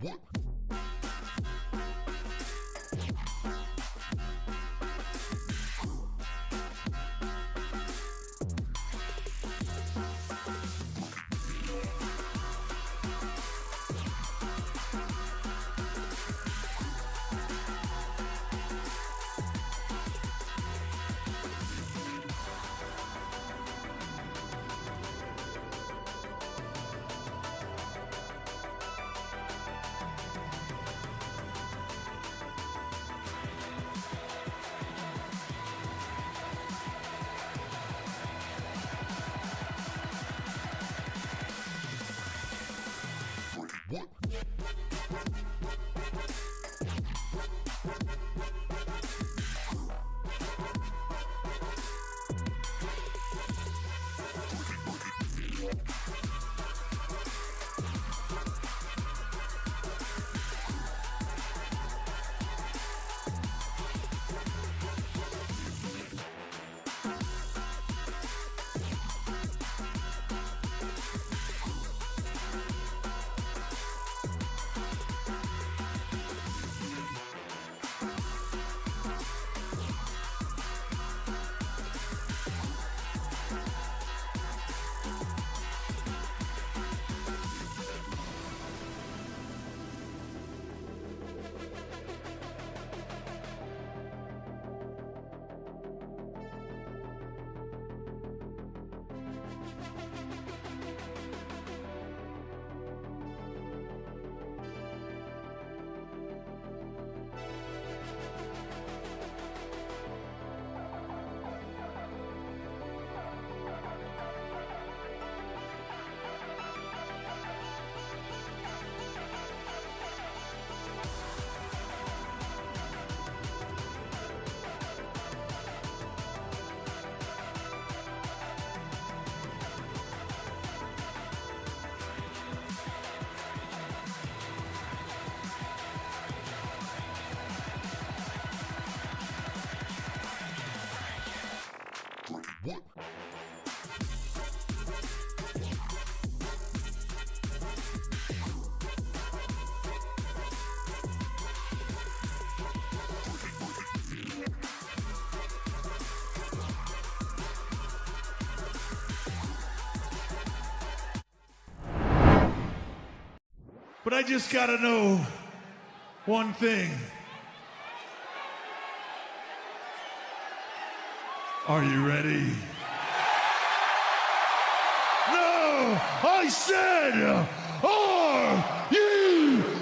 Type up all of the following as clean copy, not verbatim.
What? What? What? But I just gotta know one thing. Are you ready? No! I said, are you ready?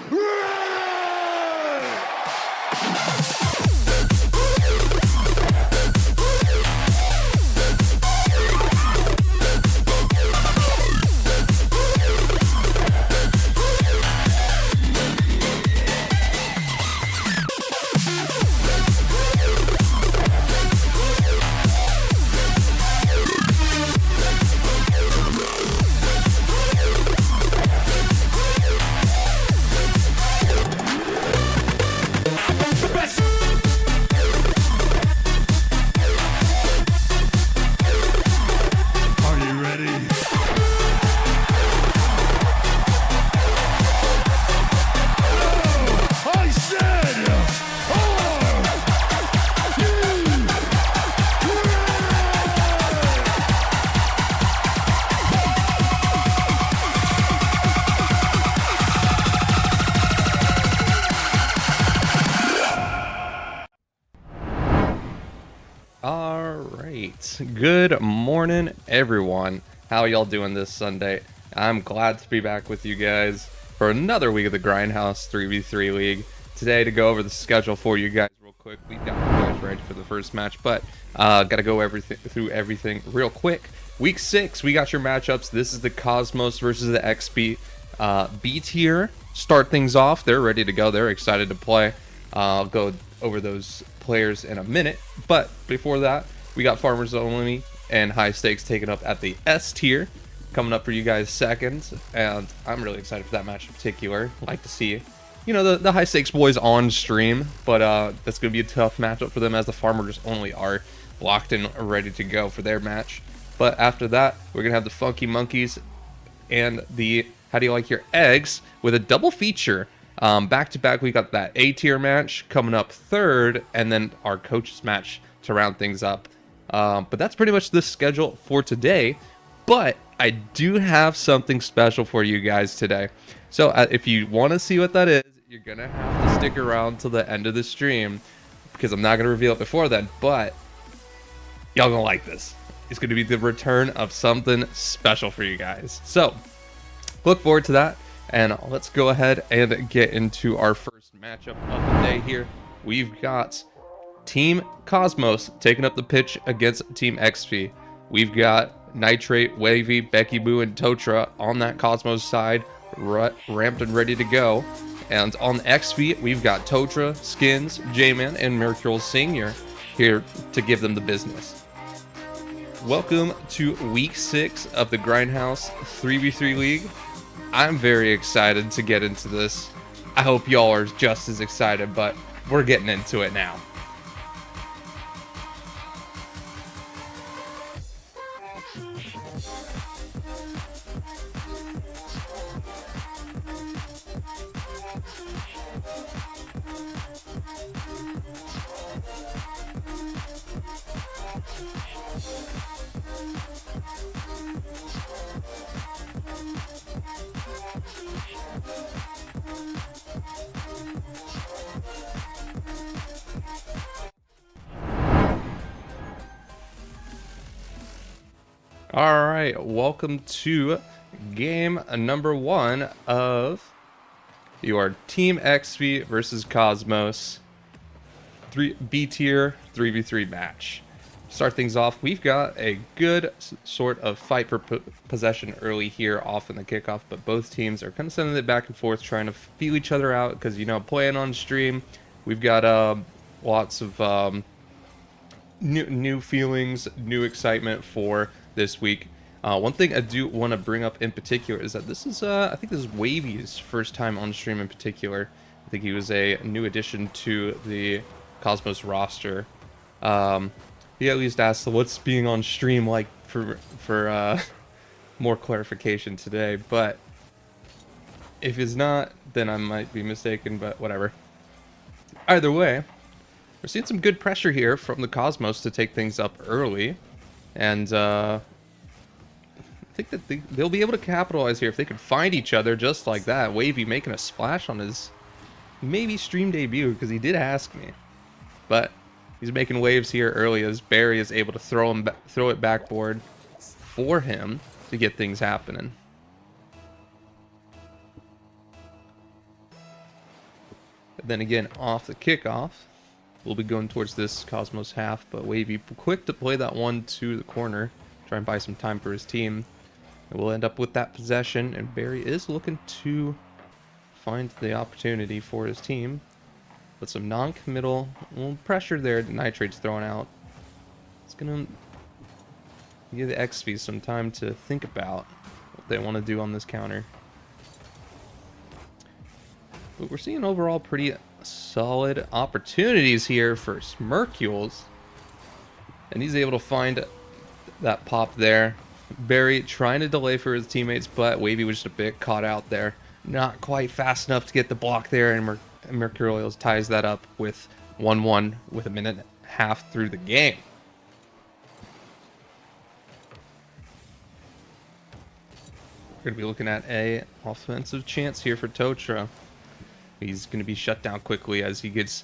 right, good morning everyone. How y'all doing this Sunday? I'm glad to be back with you guys for another week of the Grindhouse 3v3 League. Today to go over the schedule for you guys real quick. We've got you guys ready for the first match, but gotta go through everything real quick. Week 6, we got your matchups. This is the Cosmos versus the XP. B tier start things off. They're ready to go. They're excited to play. I'll go over those players in a minute, but before that, we got Farmers Only and High Stakes taken up at the S tier, coming up for you guys second, and I'm really excited for that match in particular. Like to see, you know, the High Stakes boys on stream, but that's going to be a tough matchup for them as the Farmers Only are locked in, ready to go for their match. But after that, we're going to have the Funky Monkeys and the How Do You Like Your Eggs with a double feature. Back to back, we got that A tier match coming up third, and then our coaches match to round things up. But that's pretty much the schedule for today. But I do have something special for you guys today. So if you want to see what that is, you're gonna have to stick around till the end of the stream, because I'm not gonna reveal it before then. But y'all gonna like this. It's gonna be the return of something special for you guys. So look forward to that. And let's go ahead and get into our first matchup of the day here. We've got Team Cosmos taking up the pitch against Team XP. We've got Nitrate, Wavy, Becky Boo, and Totra on that Cosmos side, ramped and ready to go. And on the XP, we've got Totra, Skins, J-Man, and Mercurial Senior here to give them the business. Welcome to Week 6 of the Grindhouse 3v3 League. I'm very excited to get into this. I hope y'all are just as excited, but we're getting into it now. All right, welcome to game number 1 of your Team XP versus Cosmos B tier 3v3 match. Start things off, we've got a good sort of fight for possession early here off in the kickoff, but both teams are kind of sending it back and forth, trying to feel each other out, because, you know, playing on stream, we've got lots of new feelings, new excitement for this week. One thing I do want to bring up in particular is that this is, I think this is Wavy's first time on stream in particular. I think he was a new addition to the Cosmos roster. He at least asked what's being on stream like for more clarification today, but if it's not, then I might be mistaken, but whatever. Either way, we're seeing some good pressure here from the Cosmos to take things up early, and I think that they'll be able to capitalize here if they can find each other just like that. Wavy making a splash on his maybe stream debut, because he did ask me, but he's making waves here early as Barry is able to throw it backboard for him to get things happening. And then again, off the kickoff, we'll be going towards this Cosmos half, but Wavy quick to play that one to the corner, try and buy some time for his team. And we'll end up with that possession, and Barry is looking to find the opportunity for his team. But some non-committal pressure there that Nitrate's throwing out. It's going to give the XP some time to think about what they want to do on this counter. But we're seeing overall pretty solid opportunities here for Mercurials. And he's able to find that pop there. Barry trying to delay for his teammates, but Wavy was just a bit caught out there. Not quite fast enough to get the block there, and Mercurials ties that up with 1-1 with a minute and a half through the game. We're going to be looking at a offensive chance here for Totra. He's going to be shut down quickly as he gets...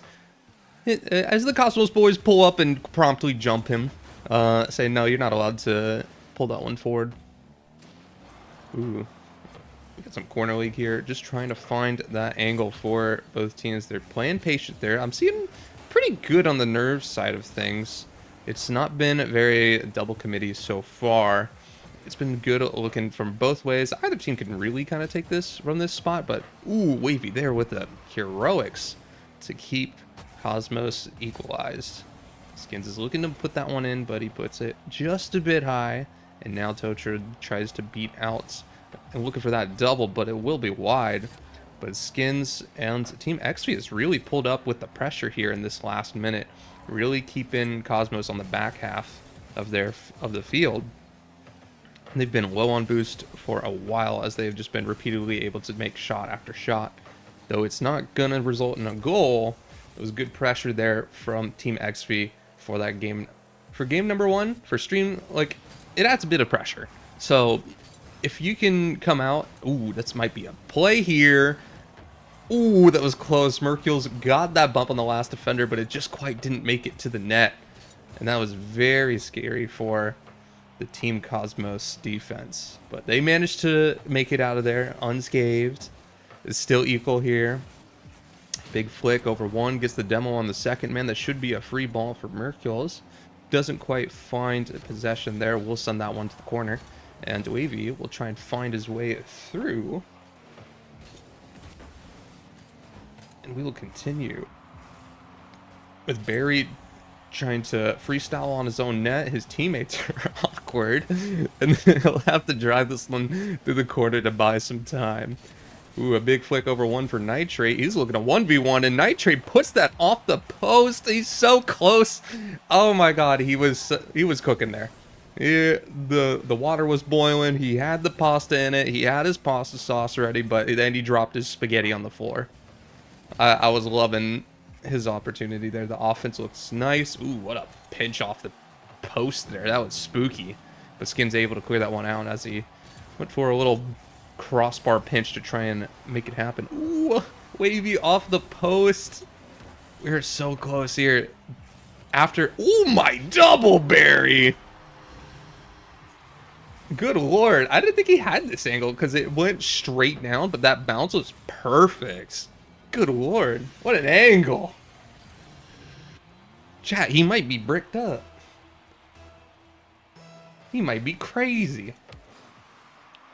as the Cosmos boys pull up and promptly jump him. Say no, you're not allowed to pull that one forward. Ooh. We got some corner league here. Just trying to find that angle for both teams. They're playing patient there. I'm seeing pretty good on the nerve side of things. It's not been very double committee so far. It's been good looking from both ways. Either team can really kind of take this from this spot, but ooh, Wavy there with the heroics to keep Cosmos equalized. Skins is looking to put that one in, but he puts it just a bit high. And now Totra tries to beat out and looking for that double, but it will be wide. But Skins and Team XP has really pulled up with the pressure here in this last minute, really keeping Cosmos on the back half of the field. They've been low on boost for a while as they've just been repeatedly able to make shot after shot. Though it's not gonna result in a goal, it was good pressure there from Team XP for that game. For game number one, for stream, like, it adds a bit of pressure. So if you can come out, ooh, this might be a play here. Ooh, that was close. Mercurial's got that bump on the last defender, but it just quite didn't make it to the net. And that was very scary for the Team Cosmos defense. But they managed to make it out of there unscathed. It's still equal here. Big flick over one, gets the demo on the second man. That should be a free ball for Mercurials. Doesn't quite find a possession there. We'll send that one to the corner. And Wavy will try and find his way through. And we will continue with Barry trying to freestyle on his own net. His teammates are awkward. And he'll have to drive this one through the corner to buy some time. Ooh, a big flick over one for Nitrate. He's looking at 1v1, and Nitrate puts that off the post. He's so close. Oh my god, he was cooking there. The water was boiling. He had the pasta in it. He had his pasta sauce ready, but then he dropped his spaghetti on the floor. I was loving his opportunity there. The offense looks nice. Ooh, what a pinch off the post there. That was spooky. But Skin's able to clear that one out as he went for a little crossbar pinch to try and make it happen. Ooh, Wavy off the post. We're so close here. After, oh my, double Barry. Good lord. I didn't think he had this angle because it went straight down, but that bounce was perfect. Good lord. What an angle. Chat, he might be bricked up. He might be crazy.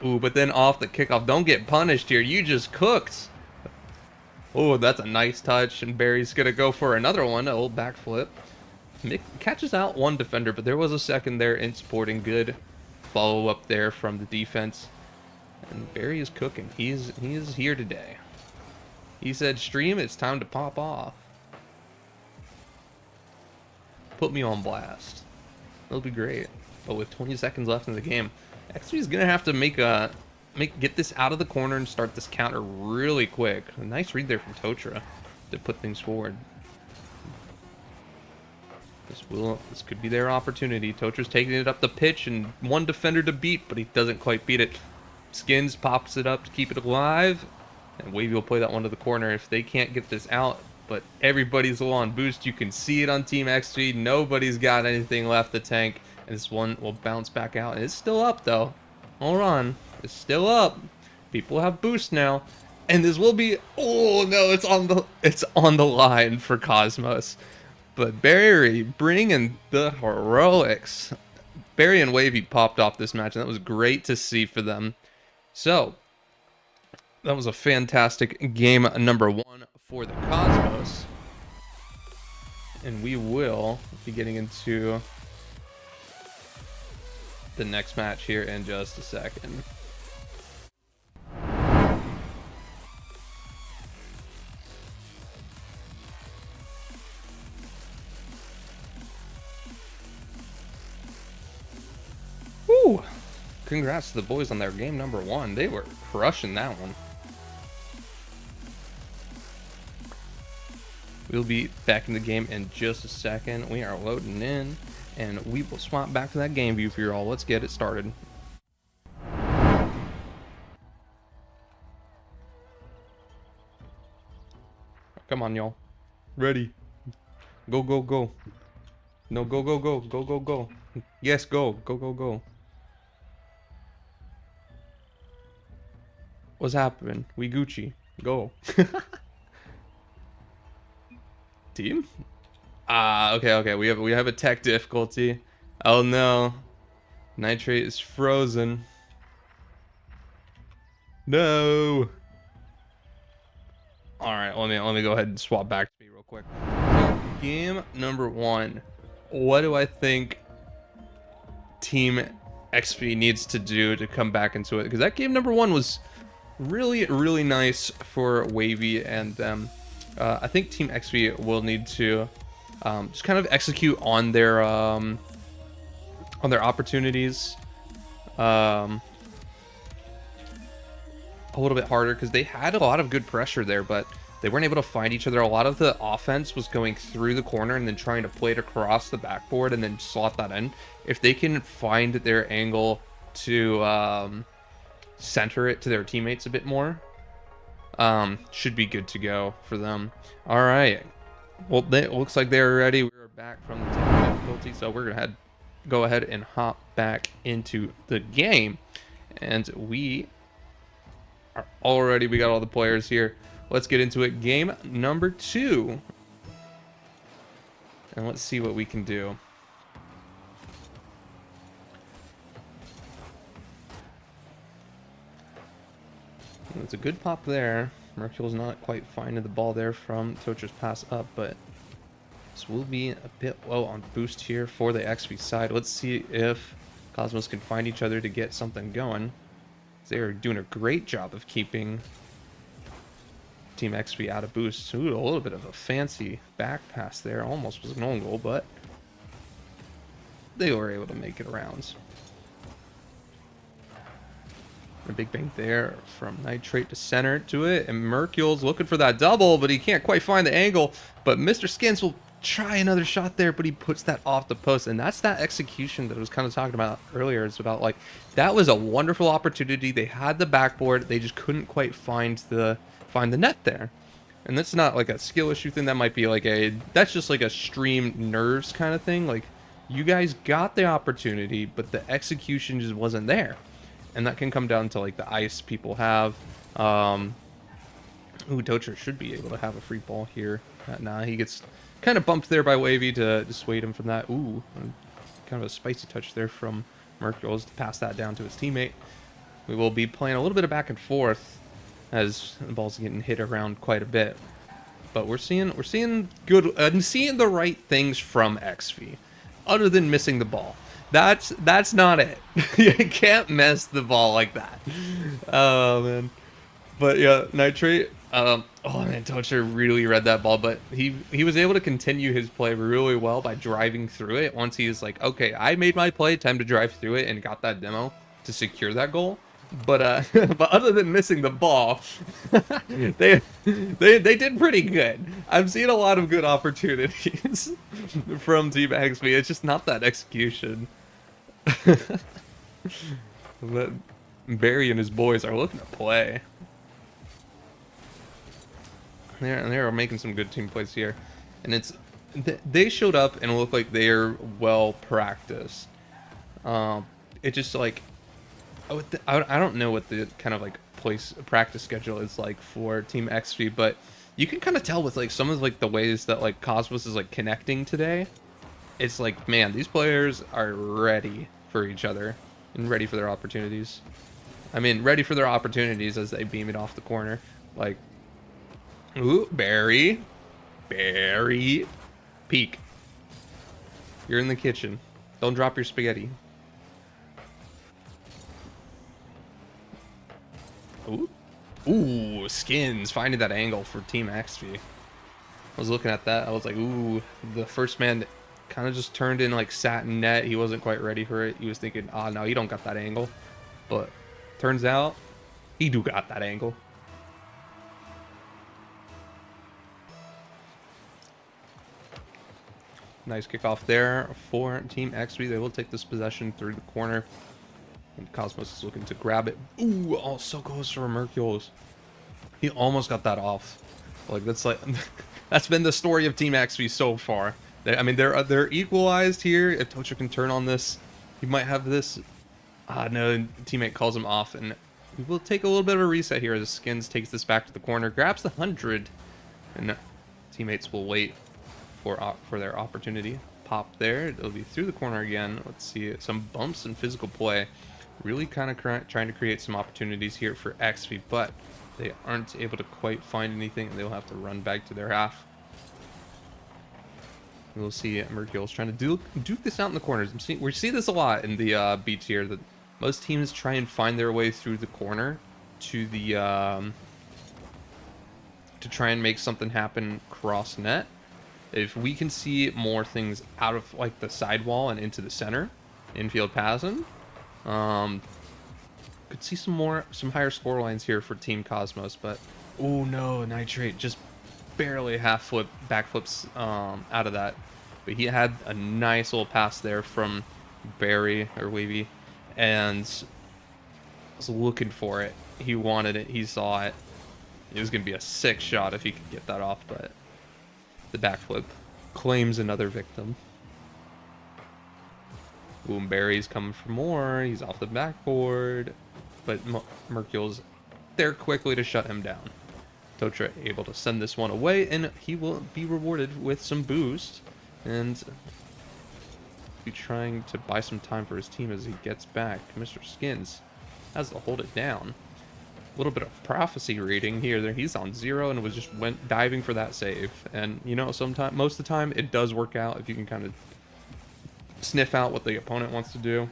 Ooh, but then off the kickoff. Don't get punished here. You just cooked. Oh, that's a nice touch. And Barry's going to go for another one. An old backflip. Mick catches out one defender, but there was a second there in supporting. Good follow up there from the defense. And Barry is cooking. He is here today. He said, stream, it's time to pop off. Put me on blast. That'll be great. But with 20 seconds left in the game, XP is gonna have to get this out of the corner and start this counter really quick. A nice read there from Totra to put things forward. This could be their opportunity. Totra's taking it up the pitch and one defender to beat, but he doesn't quite beat it. Skins pops it up to keep it alive, and Wavy will play that one to the corner if they can't get this out. But everybody's low on boost. You can see it on Team XP. Nobody's got anything left to tank. And this one will bounce back out. And it's still up, though. Hold on. It's still up. People have boost now. And this will be... Oh, no. It's on the line for Cosmos. But Barry bringing the heroics. Barry and Wavy popped off this match. And that was great to see for them. So, that was a fantastic game number one for the Cosmos. And we will be getting into the next match here in just a second. Woo! Congrats to the boys on their game number one. They were crushing that one. We'll be back in the game in just a second. We are loading in, and we will swap back to that game view for you all. Let's get it started. Come on, y'all. Ready. Go, go, go. No, go, go, go. Go, go, go. Yes, go. Go, go, go. What's happening? We Gucci. Go. Team? Okay, okay. We have a tech difficulty. Oh no. Nitrate is frozen. No. All right, let me go ahead and swap back to me real quick. Game number 1. What do I think Team XP needs to do to come back into it? Because that game number 1 was really, really nice for Wavy and them. I think Team XP will need to just kind of execute on their opportunities a little bit harder, because they had a lot of good pressure there, but they weren't able to find each other. A lot of the offense was going through the corner and then trying to play it across the backboard and then slot that in. If they can find their angle to center it to their teammates a bit more, should be good to go for them. All right, well, it looks like they're ready. We're back from the technical difficulty, so we're gonna go ahead and hop back into the game, and we got all the players here. Let's get into it. Game number 2, and let's see what we can do. It's a good pop there. Mercurial's not quite finding the ball there from Tocher's pass up, but this will be a bit low on boost here for the XP side. Let's see if Cosmos can find each other to get something going. They're doing a great job of keeping Team XP out of boost. Ooh, a little bit of a fancy back pass there. Almost was an own goal, but they were able to make it around. A big bang there from Nitrate to center to it, and Mercurial's looking for that double, but he can't quite find the angle. But Mr. Skins will try another shot there, but he puts that off the post, and that's that execution that I was kind of talking about earlier. It's about, like, that was a wonderful opportunity. They had the backboard, they just couldn't quite find the net there. And that's not like a skill issue thing. That might be like that's just like a stream nerves kind of thing. Like, you guys got the opportunity, but the execution just wasn't there. And that can come down to, like, the ice people have. Ooh, Docher should be able to have a free ball here. Nah, he gets kind of bumped there by Wavy to dissuade him from that. Ooh, kind of a spicy touch there from Mercurials to pass that down to his teammate. We will be playing a little bit of back and forth as the ball's getting hit around quite a bit. But we're seeing good and seeing the right things from XV, other than missing the ball. That's not it. You can't mess the ball like that. Oh man. But yeah, Nitrate. Oh man, Tocher really read that ball, but he was able to continue his play really well by driving through it. Once he was like, okay, I made my play, time to drive through it, and got that demo to secure that goal. But but other than missing the ball, they did pretty good. I'm seeing a lot of good opportunities from Team XP. It's just not that execution. But Barry and his boys are looking to play. They're making some good team plays here, and they showed up and look like they're well practiced. It just like I don't know what the kind of like practice schedule is like for Team XP, but you can kind of tell with like some of like the ways that like Cosmos is like connecting today. It's like, man, these players are ready for each other and ready for their opportunities. I mean, ready for their opportunities as they beam it off the corner. Like, ooh, Barry, peek. You're in the kitchen. Don't drop your spaghetti. Ooh, Skins finding that angle for Team XP. I was looking at that. I was like, ooh, the first man kind of just turned in like satin net. He wasn't quite ready for it. He was thinking, ah, no, you don't got that angle. But turns out he do got that angle. Nice kickoff there for Team XP. They will take this possession through the corner. And Cosmos is looking to grab it. Ooh, oh, so close for Mercurials. He almost got that off. Like, that's been the story of Team XP so far. I mean, they're equalized here. If Tocha can turn on this, he might have this. No, teammate calls him off, and we will take a little bit of a reset here as Skins takes this back to the corner, grabs the 100, and teammates will wait for their opportunity. Pop there. It'll be through the corner again. Let's see some bumps and physical play. Really kind of trying to create some opportunities here for XV, but they aren't able to quite find anything, and they'll have to run back to their half. We'll see Mercurial's trying to duke this out in the corners. We see this a lot in the beach here, that most teams try and find their way through the corner to the to try and make something happen cross net. If we can see more things out of like the sidewall and into the center, infield passing, could see some higher score lines here for Team Cosmos. But oh no, Nitrate just barely backflips out of that. But he had a nice little pass there from Barry or Wavy, and was looking for it. He wanted it. He saw it. It was going to be a sick shot if he could get that off, but the backflip claims another victim. Boom, Barry's coming for more. He's off the backboard, but Mercurial's there quickly to shut him down. Tocha able to send this one away, and he will be rewarded with some boost and be trying to buy some time for his team as he gets back. Mr. Skins has to hold it down. A little bit of prophecy reading here. There, he's on 0 and went diving for that save. And you know, most of the time, it does work out if you can kind of sniff out what the opponent wants to do.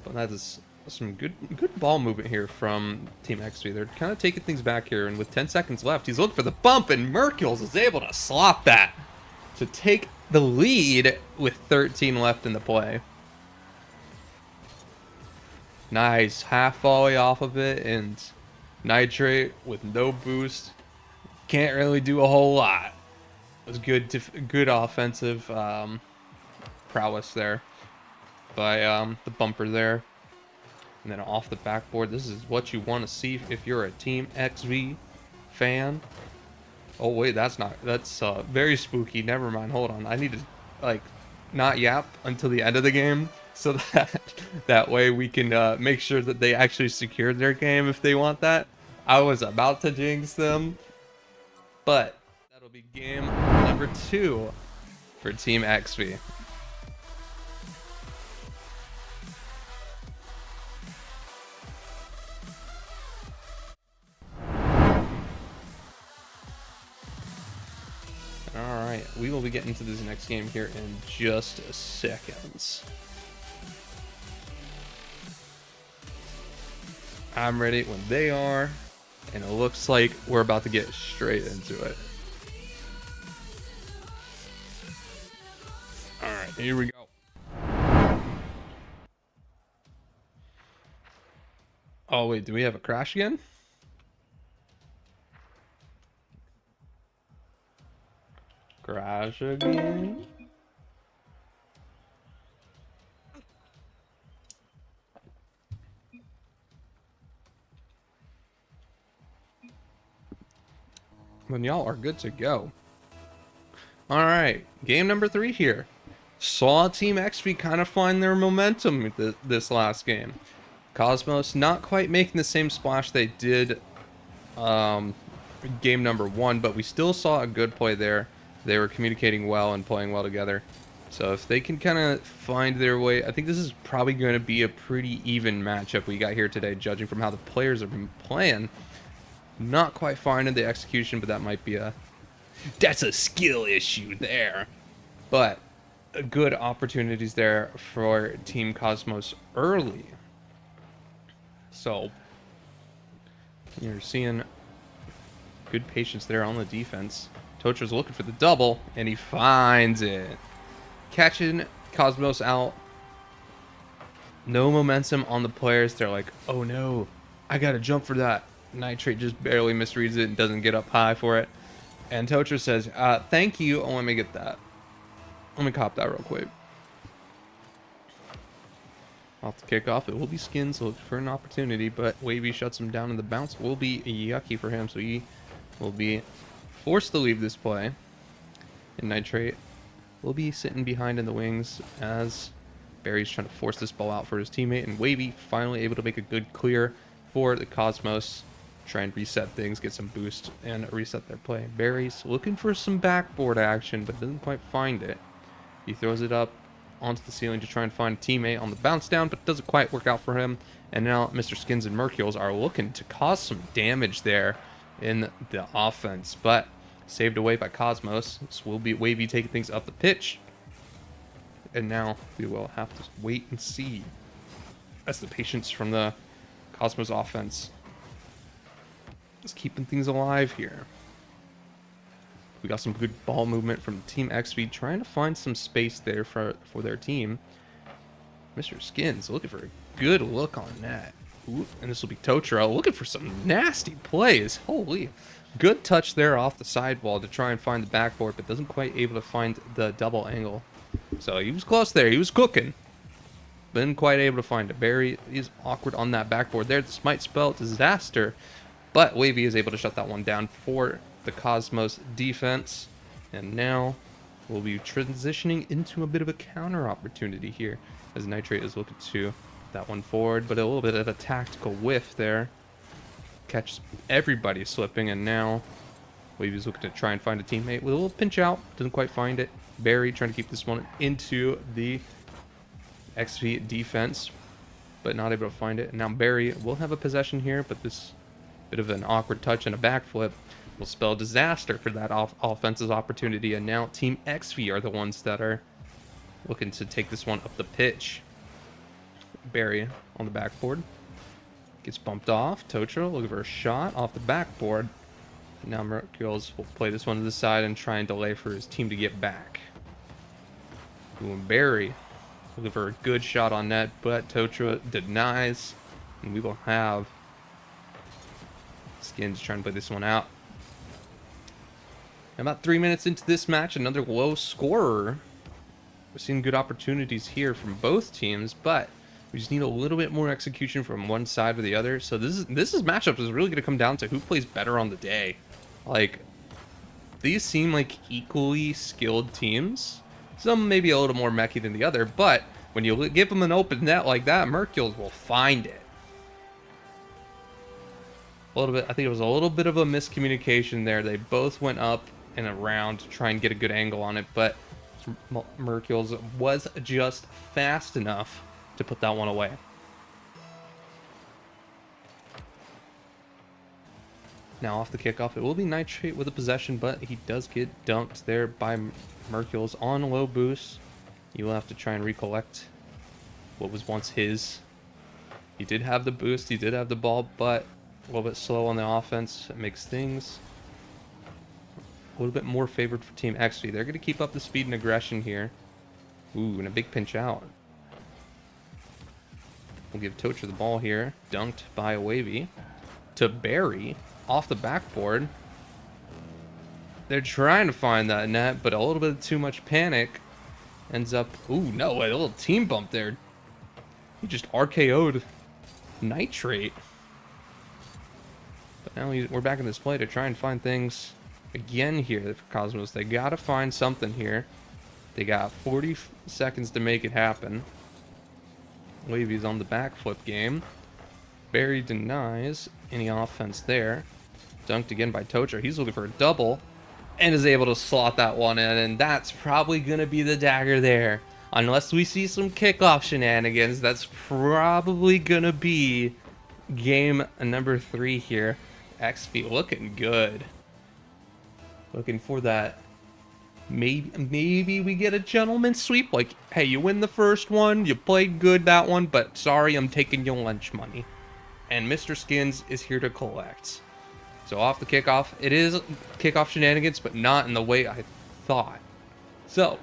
But that is some good ball movement here from Team XV. They're kind of taking things back here, and with 10 seconds left, he's looking for the bump, and Mercurials is able to slot that to take the lead with 13 left in the play. Nice half volley off of it, and Nitrate with no boost can't really do a whole lot. It was good offensive prowess there by the bumper there. And then off the backboard, this is what you want to see if you're a Team XV fan. Oh wait, that's very spooky. Never mind, hold on. I need to like not yap until the end of the game, so that way we can make sure that they actually secured their game if they want that. I was about to jinx them, but that'll be game number 2 for Team XV. Alright, we will be getting to this next game here in just seconds. I'm ready when they are, and it looks like we're about to get straight into it. Alright, here we go. Oh wait, do we have a crash again? Crash again? Then y'all are good to go. Alright, game number 3 here. Saw Team XP kind of find their momentum this last game. Cosmos not quite making the same splash they did game number 1, but we still saw a good play there. They were communicating well and playing well together. So if they can kind of find their way, I think this is probably going to be a pretty even matchup we got here today, judging from how the players have been playing. Not quite finding the execution, but that's a skill issue there. But good opportunities there for Team Cosmos early. So you're seeing good patience there on the defense. Tocha's looking for the double, and he finds it. Catching Cosmos out. No momentum on the players. They're like, oh no, I gotta jump for that. Nitrate just barely misreads it and doesn't get up high for it. And Tocha says, thank you. Oh, let me get that. Let me cop that real quick. Off the kickoff, it will be Skins looking for an opportunity, but Wavy shuts him down, and the bounce will be yucky for him, so he will be forced to leave this play. And Nitrate will be sitting behind in the wings as Barry's trying to force this ball out for his teammate, and Wavy finally able to make a good clear for the Cosmos. Try and reset things, get some boost, and reset their play. Barry's looking for some backboard action, but doesn't quite find it. He throws it up onto the ceiling to try and find a teammate on the bounce down, but doesn't quite work out for him. And now Mr. Skins and Mercules are looking to cause some damage there in the offense, but saved away by Cosmos. This will be Wavy taking things up the pitch. And now we will have to wait and see as the patience from the Cosmos offense is keeping things alive here. We got some good ball movement from Team XV, trying to find some space there for their team. Mr. Skins looking for a good look on that. Ooh, and this will be Totoro looking for some nasty plays. Holy. Good touch there off the sidewall to try and find the backboard, but doesn't quite able to find the double angle. So he was close there. He was cooking. Been quite able to find it. Barry is awkward on that backboard there. This might spell disaster, but Wavy is able to shut that one down for the Cosmos defense. And now we'll be transitioning into a bit of a counter opportunity here as Nitrate is looking to that one forward, but a little bit of a tactical whiff there. Catches everybody slipping, and now Wavy's looking to try and find a teammate with a little pinch out. Doesn't quite find it. Barry trying to keep this one into the XV defense, but not able to find it. And now Barry will have a possession here, but this bit of an awkward touch and a backflip will spell disaster for that offensive opportunity. And now Team XV are the ones that are looking to take this one up the pitch. Barry on the backboard. Gets bumped off. Totoro looking for a shot off the backboard. Now Mercules will play this one to the side and try and delay for his team to get back. Ooh, and Barry looking for a good shot on net, but Totoro denies. And we will have Skins trying to play this one out. About 3 minutes into this match, another low scorer. We're seeing good opportunities here from both teams, but we just need a little bit more execution from one side or the other. So this matchup is really going to come down to who plays better on the day. Like, these seem like equally skilled teams. Some maybe a little more mechy than the other, but when you give them an open net like that, Mercules will find it. A little bit, I think it was a little bit of a miscommunication there. They both went up and around to try and get a good angle on it, but Mercules was just fast enough to put that one away. Now off the kickoff, it will be Nitrate with a possession, but he does get dunked there by Mercules on low boost. You will have to try and recollect what was once his. He did have the boost, he did have the ball, but a little bit slow on the offense. It makes things a little bit more favored for Team XV. They're going to keep up the speed and aggression here. Ooh, and a big pinch out. We'll give Tocher the ball here. Dunked by a Wavy. To Barry. Off the backboard. They're trying to find that net, but a little bit too much panic. Ends up... Ooh, no, a little team bump there. He just RKO'd Nitrate. But now we're back in this play to try and find things again here for Cosmos. They got to find something here. They got 40 seconds to make it happen. Wavy's on the backflip game. Barry denies any offense there. Dunked again by Tocher. He's looking for a double and is able to slot that one in, and that's probably going to be the dagger there. Unless we see some kickoff shenanigans, that's probably going to be game number 3 here. XP looking good. Looking for that. Maybe we get a gentleman's sweep. Like, hey, you win the first one, you played good that one, but sorry, I'm taking your lunch money. And Mr. Skins is here to collect. So off the kickoff, it is kickoff shenanigans, but not in the way I thought. So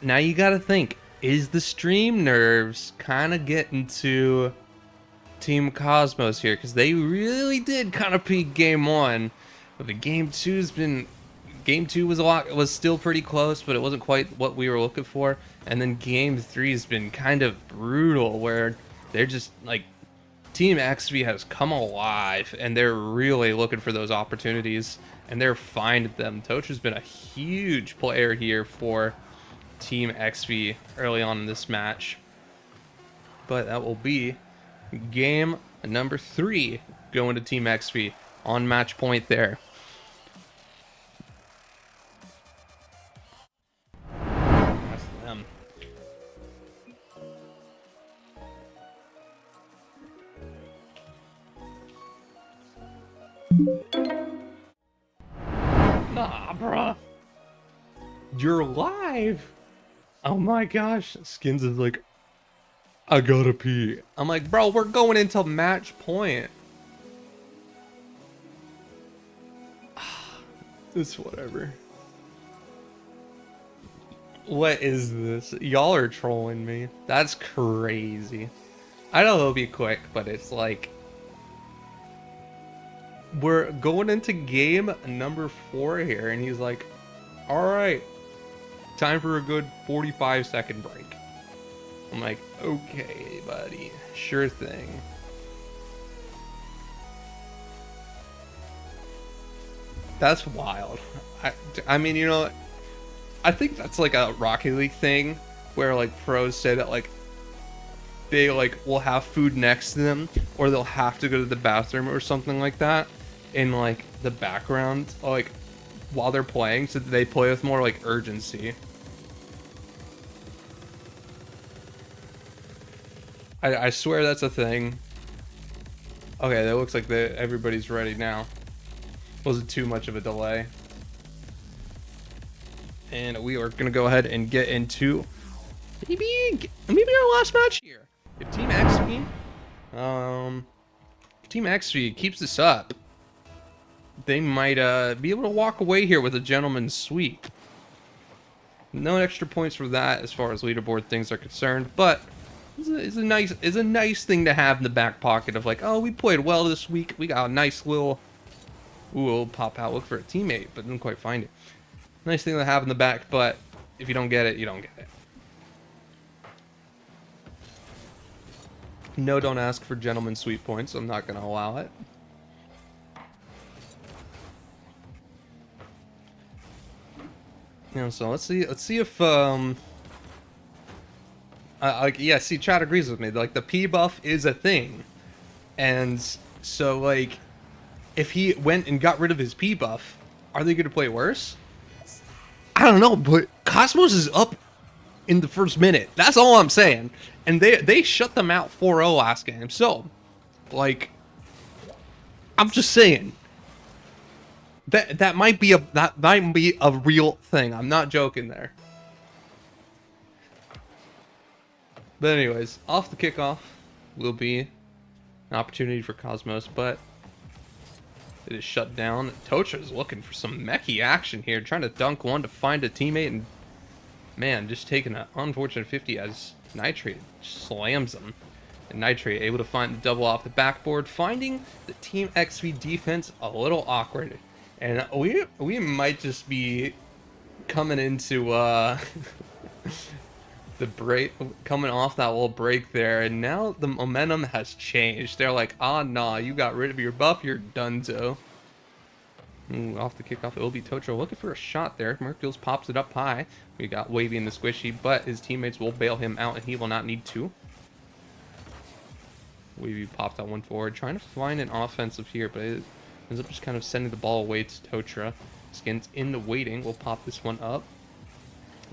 now you got to think, is the stream nerves kind of getting to Team Cosmos here? Because they really did kind of peak game 1, but the game 2's been... Game 2 was still pretty close, but it wasn't quite what we were looking for. And then Game 3 has been kind of brutal, where they're just like, Team XV has come alive, and they're really looking for those opportunities and they're fine at them. Tocha's been a huge player here for Team XV early on in this match. But that will be game number 3 going to Team XV on match point there. That's them. Nah, bruh. You're live. Oh my gosh. Skins is like, I gotta pee. I'm like, bro, we're going into match point. It's whatever. What is this? Y'all are trolling me. That's crazy. I know it'll be quick, but it's like, we're going into game number 4 here, and he's like, all right, time for a good 45-second break. I'm like, okay, buddy, sure thing. That's wild. I mean, you know, I think that's like a Rocket League thing where like pros say that like they like will have food next to them, or they'll have to go to the bathroom or something like that in like the background, like while they're playing, so that they play with more like urgency. I swear that's a thing. Okay, that looks like everybody's ready now. Wasn't too much of a delay. And we are gonna go ahead and get into maybe our last match here. If Team XV keeps this up, they might be able to walk away here with a gentleman's sweep. No extra points for that as far as leaderboard things are concerned, but it's a nice thing to have in the back pocket of like, oh, we played well this week. We got a nice little, ooh, we'll pop out, look for a teammate, but didn't quite find it. Nice thing to have in the back, but if you don't get it, you don't get it. No, don't ask for gentleman's sweep points. I'm not gonna allow it. You know, so let's see if yeah, see, Chad agrees with me. Like, the P buff is a thing, and so like, if he went and got rid of his P buff, are they gonna play worse? I don't know, but Cosmos is up in the first minute. That's all I'm saying, and they shut them out 4-0 last game. So, like, I'm just saying that might be a real thing. I'm not joking there. But anyways, off the kickoff will be an opportunity for Cosmos, but it is shut down. Tocha is looking for some mechy action here, trying to dunk one to find a teammate, and man, just taking an unfortunate 50 as Nitrate slams him. And Nitrate able to find the double off the backboard, finding the Team XV defense a little awkward. And we might just be coming into the break, coming off that little break there, and now the momentum has changed. They're like, ah, nah, you got rid of your buff, you're done-so. Off the kickoff, it will be Tocha looking for a shot there. Merkules pops it up high. We got Wavy in the squishy, but his teammates will bail him out, and he will not need to. Wavy popped that one forward, trying to find an offensive here, but it ends up just kind of sending the ball away to Tocha. Skins in the waiting. We'll pop this one up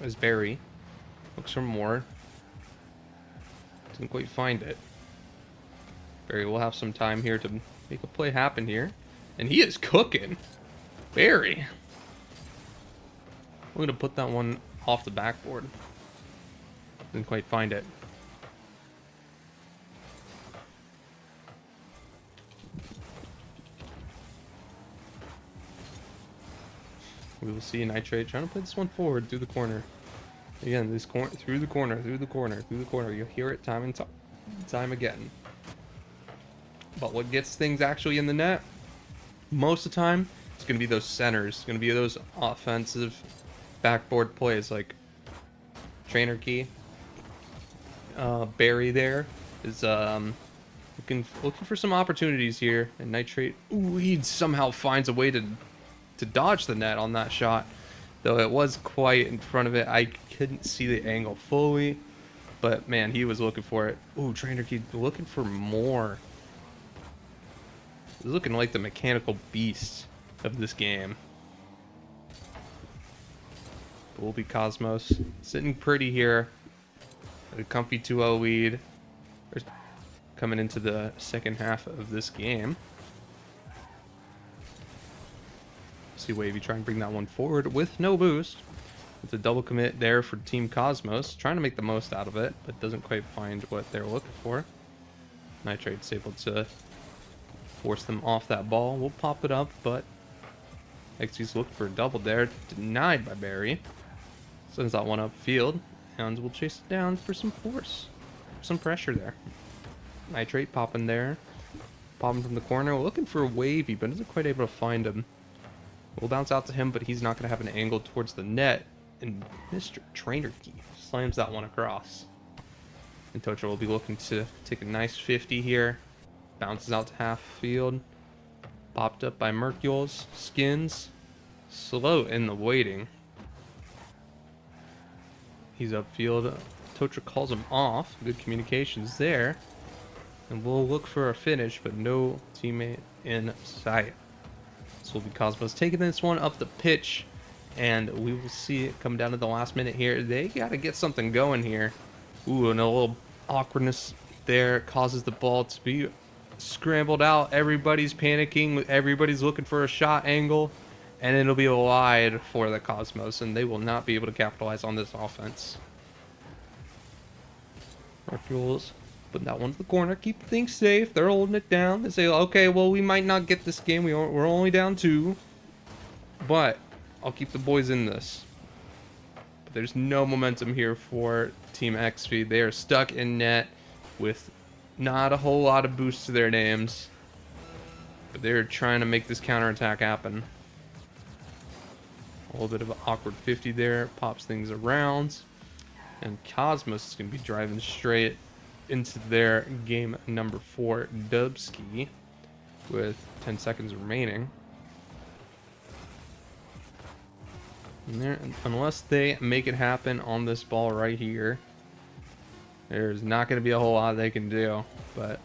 as Barry looks for more. Didn't quite find it. Barry will have some time here to make a play happen here. And he is cooking. Barry. I'm going to put that one off the backboard. Didn't quite find it. We will see Nitrate trying to play this one forward through the corner. Again, this corner, through the corner. You'll hear it time and time again. But what gets things actually in the net, most of the time, it's going to be those centers. It's going to be those offensive backboard plays like Trainer Key. Barry there is looking for some opportunities here, and Nitrate, ooh, he somehow finds a way to to dodge the net on that shot, though it was quite in front of it. I couldn't see the angle fully, but man, he was looking for it. Ooh, Trainer Key looking for more. He's looking like the mechanical beast of this game. Will be Cosmos sitting pretty here. A comfy 2-0 lead. Coming into the second half of this game. See Wavy try and bring that one forward with no boost. It's a double commit there for Team Cosmos. Trying to make the most out of it, but doesn't quite find what they're looking for. Nitrate's able to force them off that ball. We'll pop it up, but XG's looking for a double there. Denied by Barry. Sends that one upfield. And we'll chase it down for some force. Some pressure there. Nitrate popping there. Popping from the corner. Looking for a Wavy, but isn't quite able to find him. We'll bounce out to him, but he's not going to have an angle towards the net. And Mr. Trainer Key slams that one across. And Tocho will be looking to take a nice 50 here. Bounces out to half field. Popped up by Mercules. Skins. Slow in the waiting. He's upfield. Tocha calls him off. Good communications there. And we'll look for a finish, but no teammate in sight. This will be Cosmos taking this one up the pitch. And we will see it come down to the last minute here. They got to get something going here. Ooh, and a little awkwardness there causes the ball to be scrambled out. Everybody's panicking. Everybody's looking for a shot angle. And it'll be wide for the Cosmos, and they will not be able to capitalize on this offense. Mercules putting that one to the corner, keep things safe. They're holding it down. They say, okay, well, we might not get this game. We're only down 2, but I'll keep the boys in this. But there's no momentum here for Team XV. They are stuck in net with not a whole lot of boost to their names, but they're trying to make this counterattack happen. A little bit of an awkward 50 there. Pops things around. And Cosmos is going to be driving straight into their game number 4 Dubski with 10 seconds remaining. And there, unless they make it happen on this ball right here, there's not going to be a whole lot they can do. But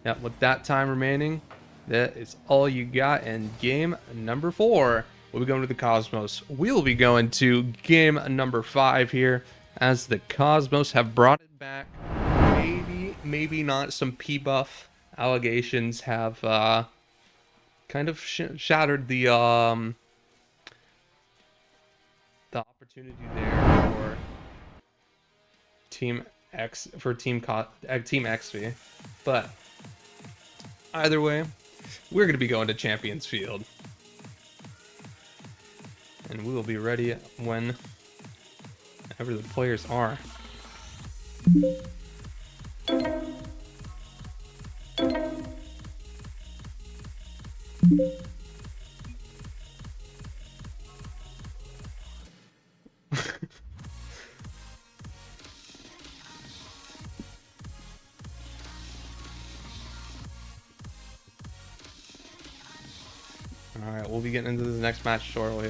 yeah, with that time remaining, that is all you got in game number 4. We'll be going to the Cosmos. We'll be going to game number 5 here, as the Cosmos have brought it back. Maybe not. Some P-buff allegations have kind of shattered the opportunity there for Team XV. But either way, we're going to be going to Champions Field. And we will be ready whenever the players are. Alright, we'll be getting into this next match shortly.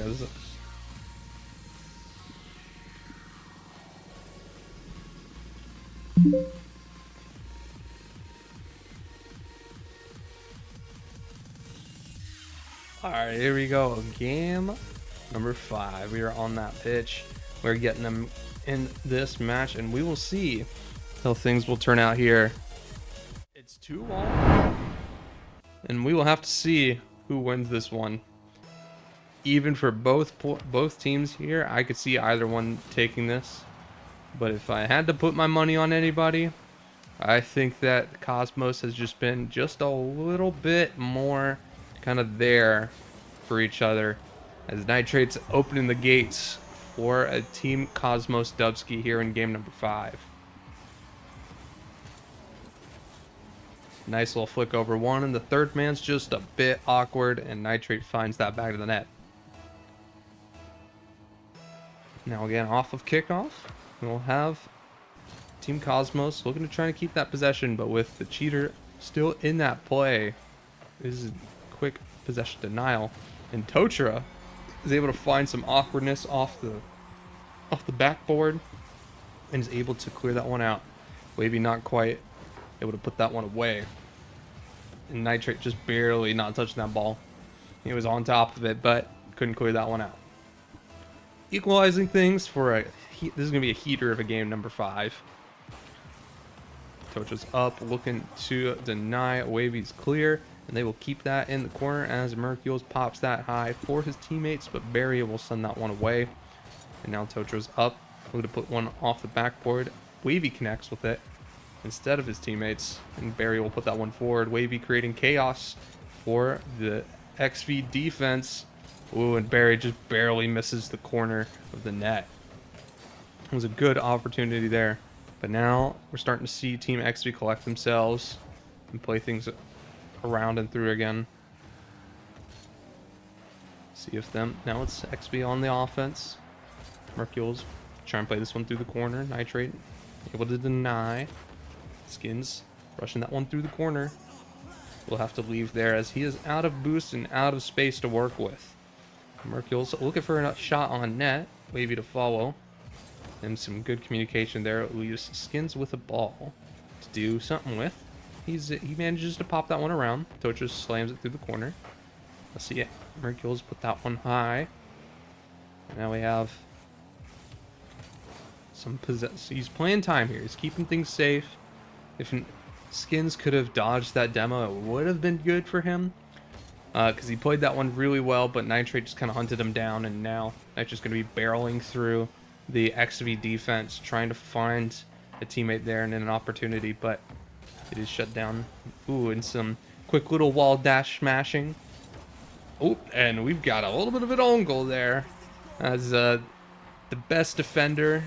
Alright, here we go. Game number 5. We are on that pitch. We're getting them in this match, and we will see how things will turn out here. It's 2-1, and we will have to see who wins this one. Even for both teams here, I could see either one taking this. But if I had to put my money on anybody, I think that Cosmos has just been just a little bit more kind of there for each other, as Nitrate's opening the gates for a Team Cosmos Dubski here in game number 5. Nice little flick over one, and the third man's just a bit awkward, and Nitrate finds that back of the net. Now again, off of kickoff, we'll have Team Cosmos looking to try to keep that possession, but with the cheater still in that play. This is quick possession denial. And Totra is able to find some awkwardness off the backboard and is able to clear that one out. Wavy not quite able to put that one away. And Nitrate just barely not touching that ball. He was on top of it, but couldn't clear that one out. Equalizing things for this is going to be a heater of a game, number 5. Totra's up, looking to deny. Wavy's clear, and they will keep that in the corner as Mercules pops that high for his teammates, but Barry will send that one away. And now Totra's up, looking to put one off the backboard. Wavy connects with it instead of his teammates, and Barry will put that one forward. Wavy creating chaos for the XV defense. Ooh, and Barry just barely misses the corner of the net. It was a good opportunity there. But now we're starting to see Team XV collect themselves and play things around and through again. See if them. Now it's XV on the offense. Mercules try and play this one through the corner. Nitrate able to deny. Skins rushing that one through the corner. We'll have to leave there as he is out of boost and out of space to work with. Mercules looking for a shot on net. Wavy to follow. And some good communication there. Leaves Skins with a ball to do something with. He manages to pop that one around. Tocha slams it through the corner. Let's see it. Mercules put that one high. And now we have some possess. He's playing time here. He's keeping things safe. If Skins could have dodged that demo, it would have been good for him. Because he played that one really well, but Nitrate just kind of hunted him down, and now Nitrate's going to be barreling through the XV defense, trying to find a teammate there and an opportunity, but it is shut down. Ooh, and some quick little wall dash smashing. Oh, and we've got a little bit of an own goal there, as the best defender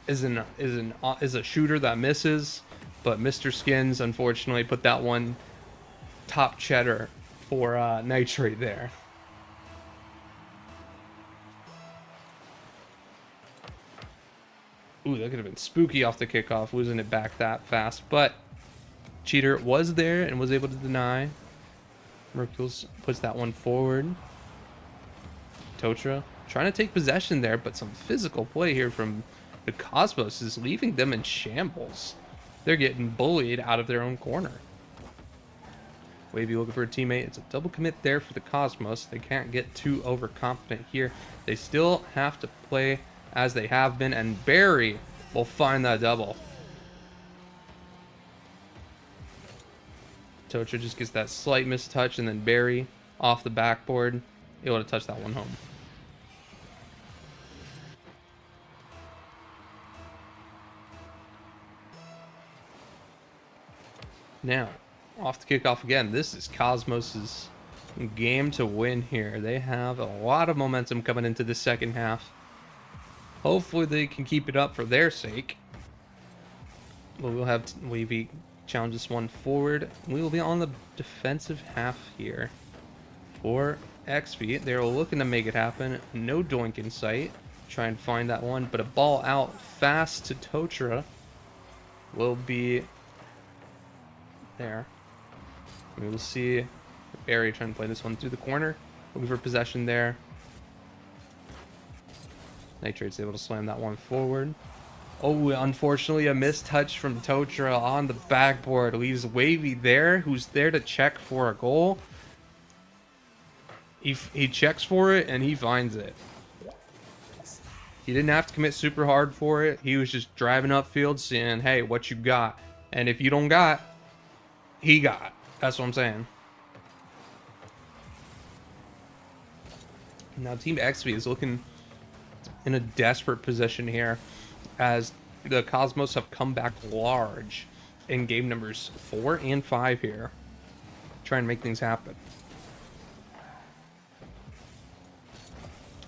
is a shooter that misses, but Mr. Skins unfortunately put that one top cheddar for Nitrate there. Ooh, that could have been spooky off the kickoff, losing it back that fast. But Cheater was there and was able to deny. Mercules puts that one forward. Totra trying to take possession there, but some physical play here from the Cosmos is leaving them in shambles. They're getting bullied out of their own corner. Wavy looking for a teammate. It's a double commit there for the Cosmos. They can't get too overconfident here. They still have to play as they have been, and Barry will find that double. Tocha just gets that slight mistouch, and then Barry off the backboard, able to touch that one home. Now, off the kickoff again. This is Cosmos's game to win here. They have a lot of momentum coming into the second half. Hopefully they can keep it up for their sake. But we'll have Wavy challenge this one forward. We will be on the defensive half here for XV. They're looking to make it happen. No doink in sight. Try and find that one, but a ball out fast to Totra will be there. We will see Barry trying to play this one through the corner. Looking for possession there. Nitrate's able to slam that one forward. Oh, unfortunately, a missed touch from Totra on the backboard leaves Wavy there, who's there to check for a goal. He checks for it, and he finds it. He didn't have to commit super hard for it. He was just driving upfield, saying, hey, what you got? And if you don't got, he got. That's what I'm saying. Now, Team XV is looking in a desperate position here, as the Cosmos have come back large in game numbers 4 and 5 here. Try and make things happen.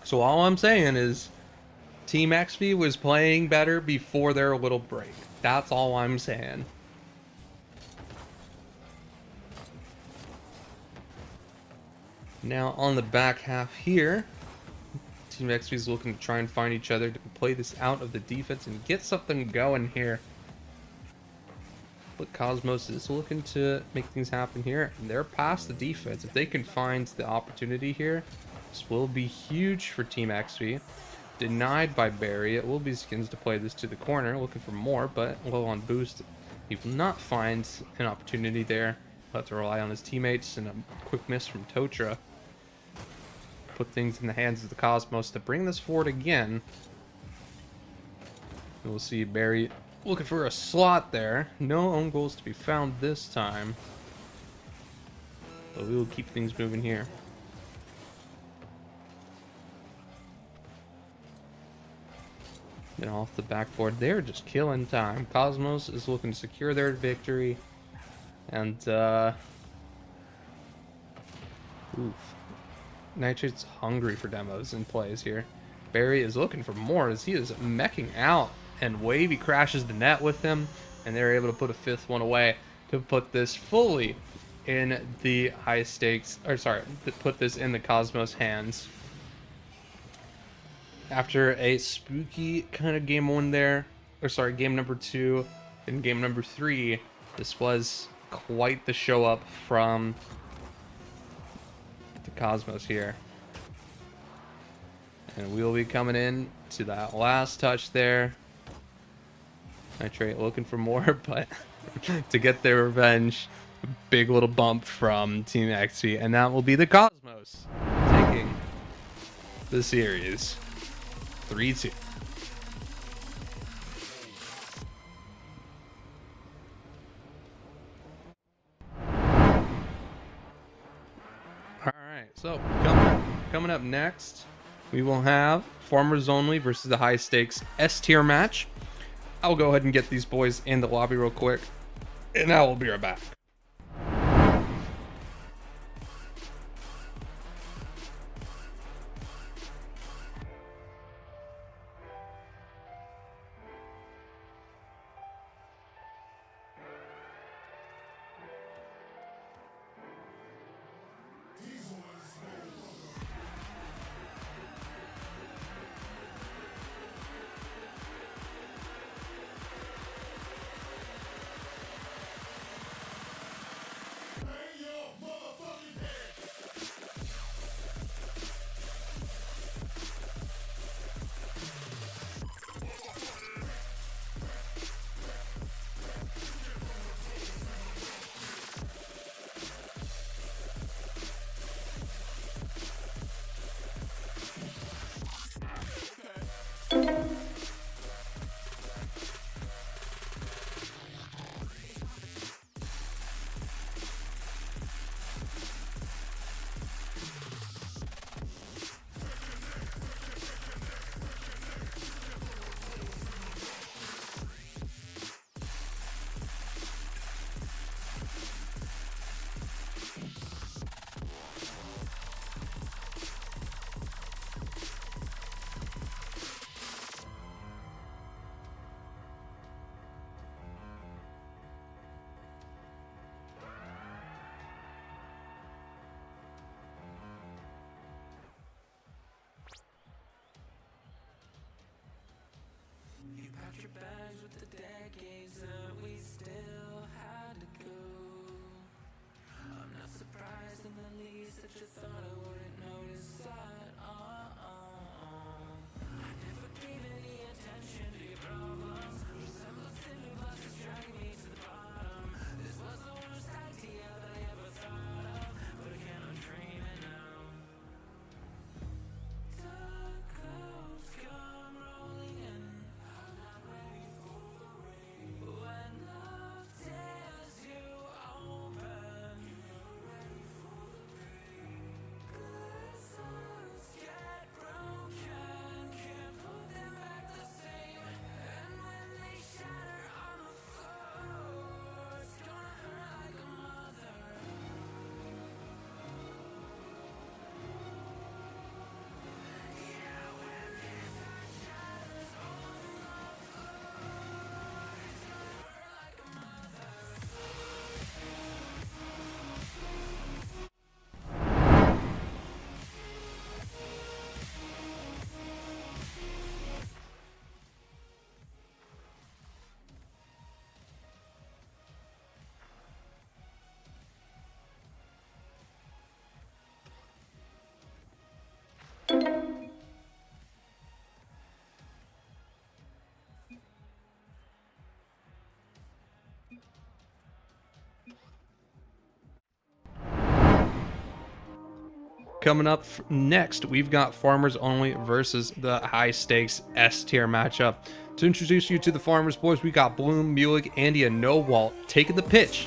So all I'm saying is Team XV was playing better before their little break. That's all I'm saying. Now on the back half here, Team XV is looking to try and find each other to play this out of the defense and get something going here. But Cosmos is looking to make things happen here. And they're past the defense. If they can find the opportunity here, this will be huge for Team XP. Denied by Barry. It will be Skins to play this to the corner, looking for more, but low on boost. He will not find an opportunity there. He'll have to rely on his teammates, and a quick miss from Totra. Put things in the hands of the Cosmos to bring this forward again. We'll see Barry looking for a slot there. No own goals to be found this time. But we will keep things moving here. And off the backboard, they're just killing time. Cosmos is looking to secure their victory. And, oof. Nitrate's hungry for demos and plays here. Barry is looking for more as he is meching out. And Wavy crashes the net with him. And they're able to put a fifth one away to put this fully in the high stakes. Or, sorry, to put this in the Cosmos hands. After a spooky kind of game one there, or sorry, game number 2 and game number 3, this was quite the show up from the Cosmos here. And we'll be coming in to that last touch there. Nitrate looking for more, but to get their revenge, a big little bump from Team XP, and that will be the Cosmos taking the series. 3-2. All right, so coming up next, we will have Farmers Only versus the high stakes S tier match. I'll go ahead and get these boys in the lobby real quick, and I will be right back. Coming up next, we've got Farmers Only versus the High Stakes S tier matchup. To introduce you to the Farmers boys, we got Bloom, Mulig, Andy, and No Walt taking the pitch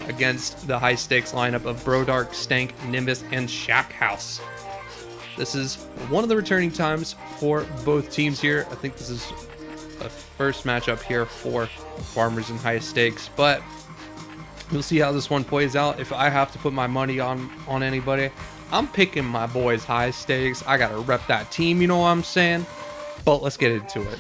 against the High Stakes lineup of Brodark, Stank, Nimbus, and Shack House. This is one of the returning times for both teams here. I think this is a first matchup here for Farmers and High Stakes, but we'll see how this one plays out. If I have to put my money on anybody, I'm picking my boys High Stakes. I gotta rep that team, you know what I'm saying? But let's get into it.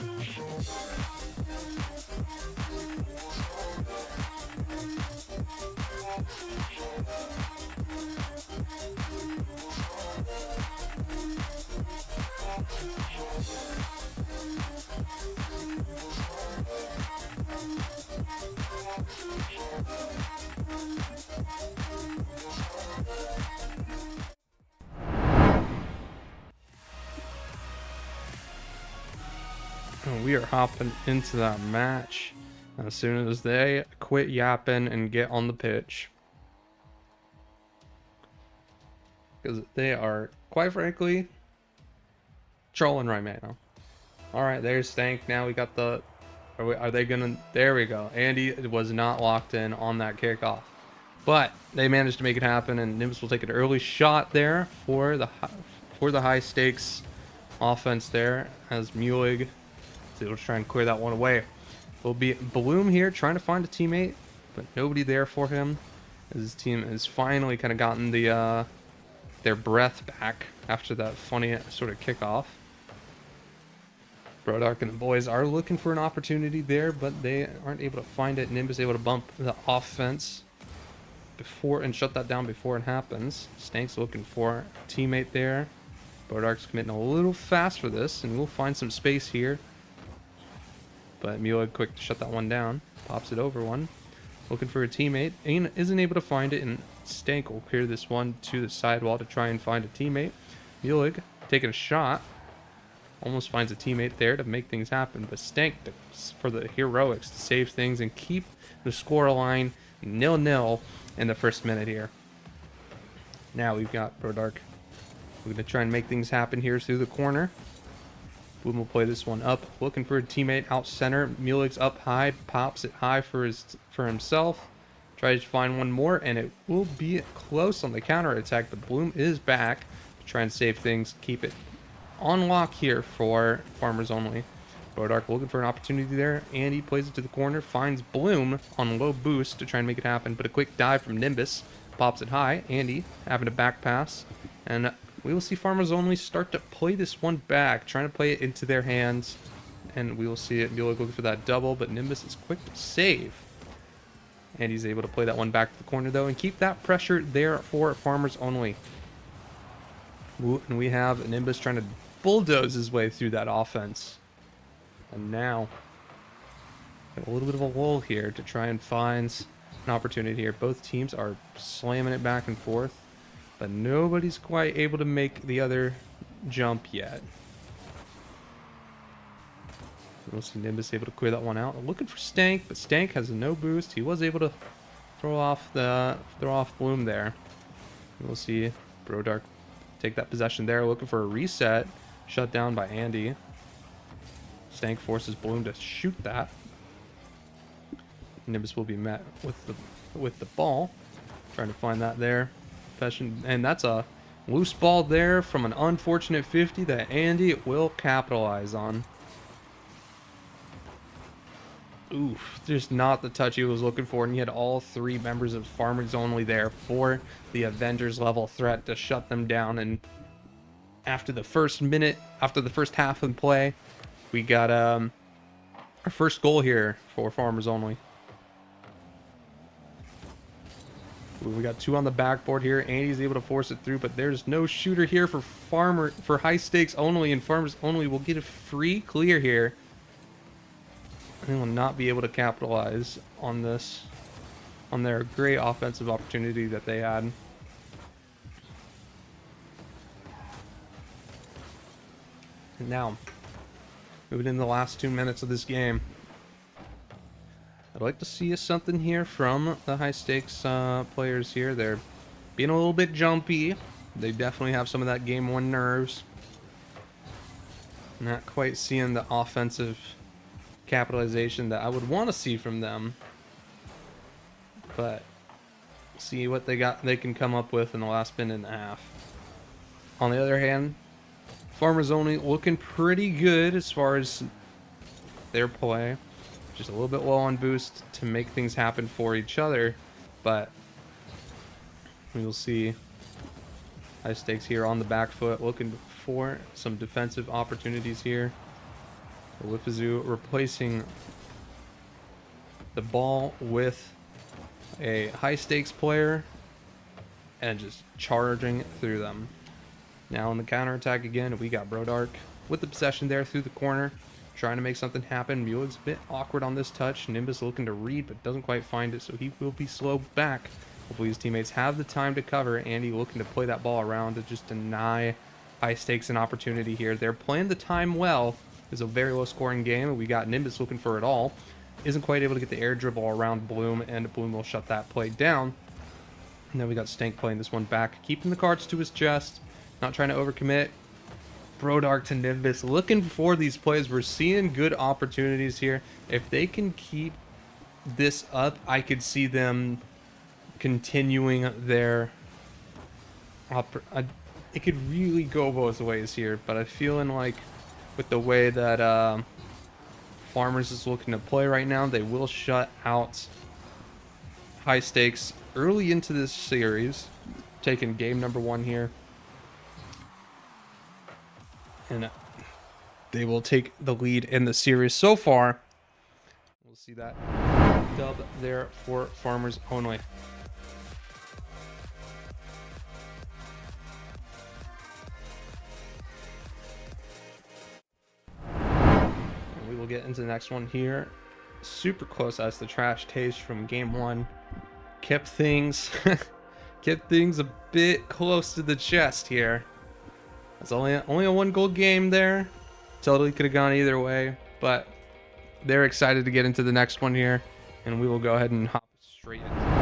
We are hopping into that match as soon as they quit yapping and get on the pitch, because they are, quite frankly, trolling right now. All right, there's Stank. Now we got the. Are they gonna? There we go. Andy was not locked in on that kickoff, but they managed to make it happen, and Nimbus will take an early shot there for the High Stakes offense there as Mulig. We'll try and clear that one away. Will be Bloom here trying to find a teammate, but nobody there for him. His team has finally kind of gotten the their breath back after that funny sort of kickoff. Brodark and the boys are looking for an opportunity there, but they aren't able to find it. Nimbus able to bump the offense before and shut that down before it happens. Stank's looking for a teammate there. Brodark's committing a little fast for this, and we'll find some space here. But Mulig quick to shut that one down. Pops it over one. Looking for a teammate. Isn't able to find it, and Stank will clear this one to the sidewall to try and find a teammate. Mulig taking a shot. Almost finds a teammate there to make things happen. But Stank for the heroics to save things and keep the score line 0-0 in the first minute here. Now we've got Brodark. We're going to try and make things happen here through the corner. Bloom will play this one up, looking for a teammate out center. Mulig's up high, pops it high for himself. Tries to find one more, and it will be close on the counter attack. But Bloom is back to try and save things, keep it on lock here for Farmers Only. Brodark looking for an opportunity there. Andy plays it to the corner, finds Bloom on low boost to try and make it happen. But a quick dive from Nimbus pops it high. Andy having a back pass, and we will see Farmers Only start to play this one back, trying to play it into their hands, and we will see it. Mulig looking for that double, but Nimbus is quick to save. And he's able to play that one back to the corner, though, and keep that pressure there for Farmers Only. And we have Nimbus trying to bulldoze his way through that offense. And now, a little bit of a lull here to try and find an opportunity here. Both teams are slamming it back and forth, but nobody's quite able to make the other jump yet. We'll see Nimbus able to clear that one out. Looking for Stank, but Stank has no boost. He was able to throw off Bloom there. We'll see Brodark take that possession there. Looking for a reset. Shut down by Andy. Stank forces Bloom to shoot that. Nimbus will be met with the ball. Trying to find that there. And that's a loose ball there from an unfortunate 50 that Andy will capitalize on. Oof, just not the touch he was looking for, and he had all three members of Farmers Only there for the Avengers level threat to shut them down. And after the first half of play, we got our first goal here for Farmers Only. We got two on the backboard here. Andy's able to force it through, but there's no shooter here for High Stakes Only, and Farmers Only will get a free clear here. They will not be able to capitalize on this, on their great offensive opportunity that they had. And now, moving in the last 2 minutes of this game. I'd like to see something here from the high stakes players here. They're being a little bit jumpy. They definitely have some of that game one nerves. Not quite seeing the offensive capitalization that I would want to see from them. But see what they can come up with in the last minute and a half. On the other hand, Farmers Only looking pretty good as far as their play. Just a little bit low on boost to make things happen for each other, but we will see. High stakes here on the back foot, looking for some defensive opportunities here. Whiffazoo replacing the ball with a high stakes player and just charging through them. Now on the counterattack again, we got Brodark with the possession there through the corner, trying to make something happen. Muleg's a bit awkward on this touch. Nimbus looking to read, but doesn't quite find it, so he will be slowed back. Hopefully his teammates have the time to cover. Andy looking to play that ball around to just deny high stakes an opportunity here. They're playing the time well. It's a very low scoring game. We got Nimbus looking for it all. Isn't quite able to get the air dribble around Bloom, and Bloom will shut that play down. And then we got Stank playing this one back, keeping the cards to his chest, not trying to overcommit. Brodark to Nimbus, looking for these plays. We're seeing good opportunities here. If they can keep this up, I could see them continuing their it could really go both ways here, but I'm feeling like with the way that Farmers is looking to play right now, they will shut out high stakes early into this series, taking game number 1 here, and they will take the lead in the series so far. We'll see that dub there for Farmers Only. We'll get into the next one here. Super close as the trash taste from game 1 kept things kept things a bit close to the chest here. It's only a 1-goal game there. Totally could have gone either way, but they're excited to get into the next one here, and we will go ahead and hop straight in.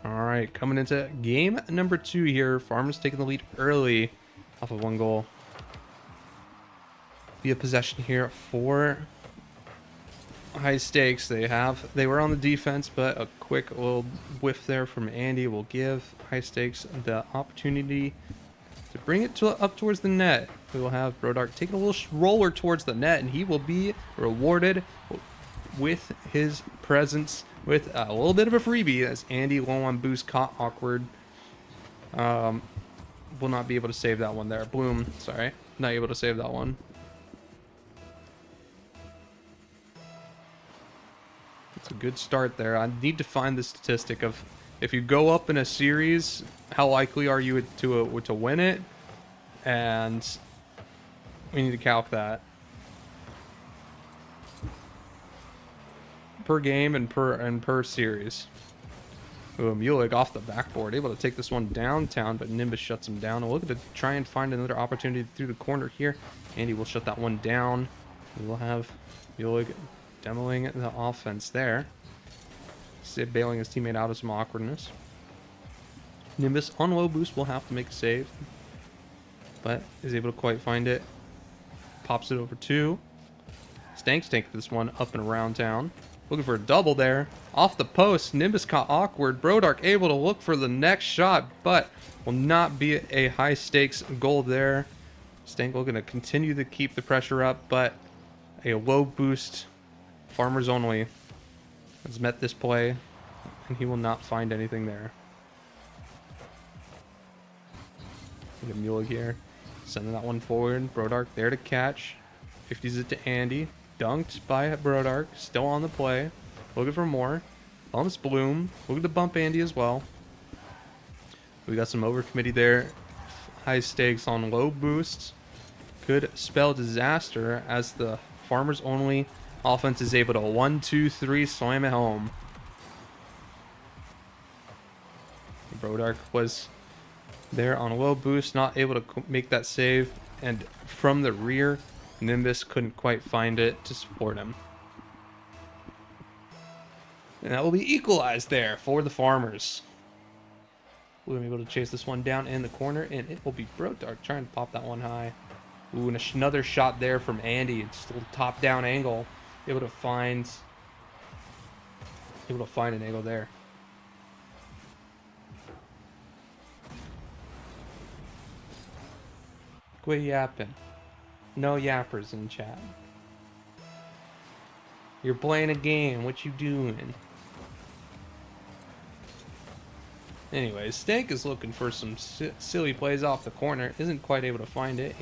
Alright, coming into game number 2 here. Farmers taking the lead early off of 1 goal. Via possession here for high stakes. They were on the defense, but a quick little whiff there from Andy will give high stakes the opportunity to bring it up towards the net. We will have Brodark taking a little roller towards the net, and he will be rewarded with his presence with a little bit of a freebie as Andy, low on boost, caught awkward. Will not be able to save that one there. Bloom, sorry, not able to save that one. It's a good start there. I need to find the statistic of if you go up in a series, how likely are you to win it? And we need to calc that per game and per series. Ooh, Muleg off the backboard, able to take this one downtown, but Nimbus shuts him down. We'll look to try and find another opportunity through the corner here. Andy will shut that one down. We will have Muleg demoing the offense there. Sid bailing his teammate out of some awkwardness. Nimbus on low boost will have to make a save, but is able to quite find it. Pops it over to Stank this one up and around town. Looking for a double there. Off the post, Nimbus caught awkward. Brodark able to look for the next shot, but will not be a high stakes goal there. Stank looking to continue to keep the pressure up, but a low boost Farmers Only has met this play, and he will not find anything there. Look at Muleg here, sending that one forward. Brodark there to catch. 50s it to Andy. Dunked by Brodark, still on the play. Looking for more. Bumps Bloom. Looking to bump Andy as well. We got some overcommittee there. High stakes on low boosts. Could spell disaster as the Farmers Only offense is able to 1-2-3 slam it home. Brodark was there on a low boost, not able to make that save. and from the rear, Nimbus couldn't quite find it to support him. And that will be equalized there for the Farmers. We'll be able to chase this one down in the corner, and it will be Brodark trying to pop that one high. Ooh, and another shot there from Andy. It's a little top-down angle. Able to find an angle there. Quit yapping. No yappers in chat. You're playing a game. What you doing? Anyways, Stank is looking for some silly plays off the corner. Isn't quite able to find it.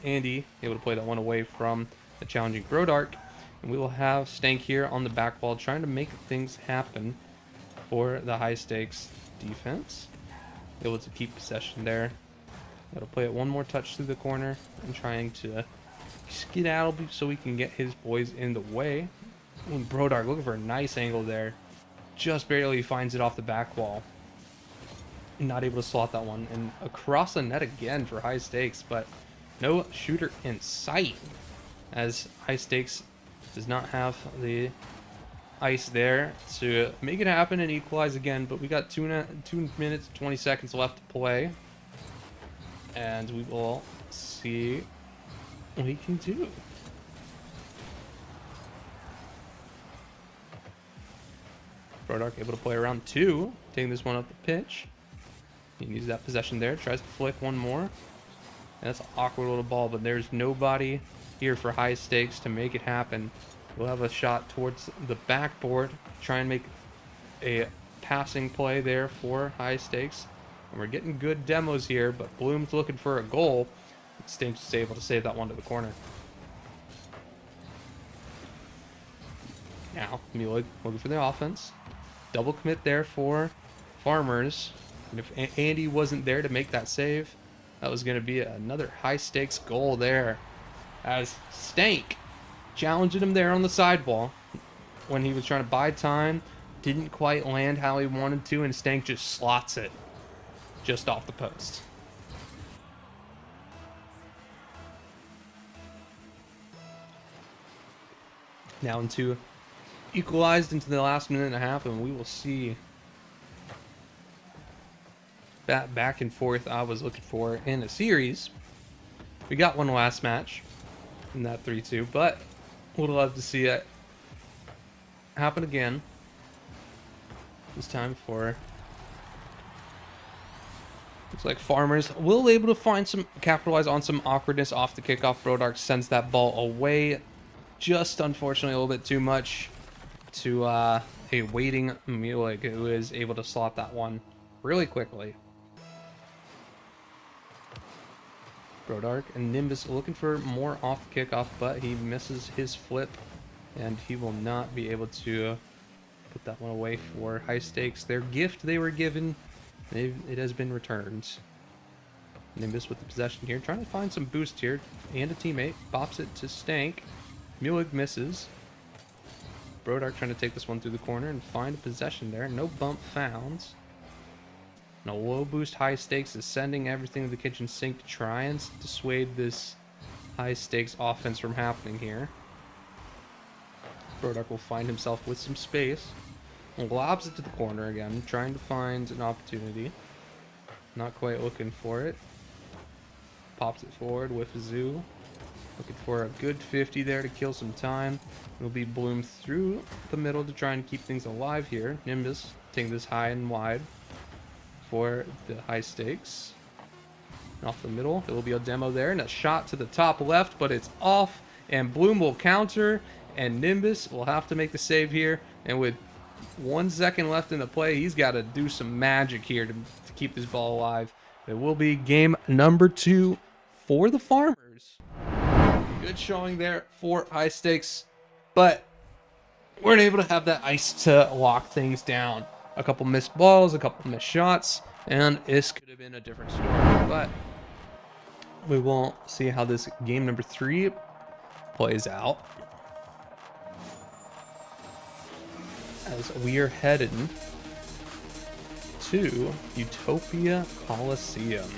Andy able to play that one away from the challenging Brodark. And we will have Stank here on the back wall trying to make things happen for the high stakes defense. Able to keep possession there. Able to play it one more touch through the corner and trying to skedaddle so we can get his boys in the way. When Brodark looking for a nice angle there. Just barely finds it off the back wall. Not able to slot that one, and across the net again for high stakes, but no shooter in sight, as high stakes does not have the ice there to make it happen and equalize again. But we got 2 minutes 20 seconds left to play, and we will see what he can do. Brodark able to play around 2, taking this one up the pitch. He needs that possession there. Tries to flick one more. And that's an awkward little ball, but there's nobody here for high stakes to make it happen. We'll have a shot towards the backboard. Try and make a passing play there for high stakes. And we're getting good demos here, but Bloom's looking for a goal. Stinks is able to save that one to the corner. Now, Mulig looking for the offense. Double commit there for Farmers. And if Andy wasn't there to make that save, that was going to be another high-stakes goal there. As Stank challenging him there on the sidewall when he was trying to buy time. Didn't quite land how he wanted to, and Stank just slots it just off the post. Now into equalized into the last minute and a half, and we will see that back and forth I was looking for in a series. We got one last match in that 3-2, but would love to see it happen again. This time for, looks like Farmers will be able to find some, capitalize on some awkwardness off the kickoff. Brodark sends that ball away, just unfortunately a little bit too much to a waiting Mulig, who is able to slot that one really quickly. Brodark and Nimbus looking for more off the kickoff, but he misses his flip, and he will not be able to put that one away for high stakes. Their gift they were given, it has been returned. Nimbus with the possession here, trying to find some boost here, and a teammate pops it to Stank. Mulig misses. Brodark trying to take this one through the corner and find a possession there. No bump found. And a low boost high stakes is sending everything to the kitchen sink to try and dissuade this high stakes offense from happening here. Brodark will find himself with some space. And lobs it to the corner again, trying to find an opportunity. Not quite looking for it. Pops it forward with a zoo. Looking for a good 50 there to kill some time. It'll be Bloom through the middle to try and keep things alive here. Nimbus taking this high and wide for the high stakes. And off the middle, it will be a demo there, and a shot to the top left, but it's off, and Bloom will counter, and Nimbus will have to make the save here. And with 1 second left in the play, he's got to do some magic here to keep this ball alive. It will be game number 2 for the Farmers. Good showing there for high stakes, but weren't able to have that ice to lock things down. A couple missed balls, a couple missed shots, and this could have been a different story. But we will see how this game number 3 plays out, as we are headed to Utopia Coliseum.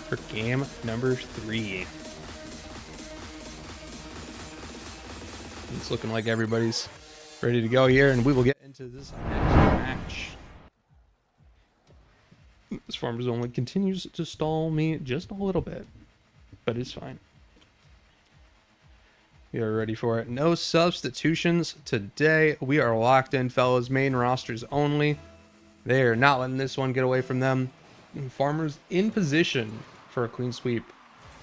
for game number 3. It's looking like everybody's ready to go here, and we will get into this next match. This Farmers Only continues to stall me just a little bit, but it's fine. We are ready for it. No substitutions today. We are locked in, fellas. Main rosters only. They are not letting this one get away from them. Farmers in position for a clean sweep.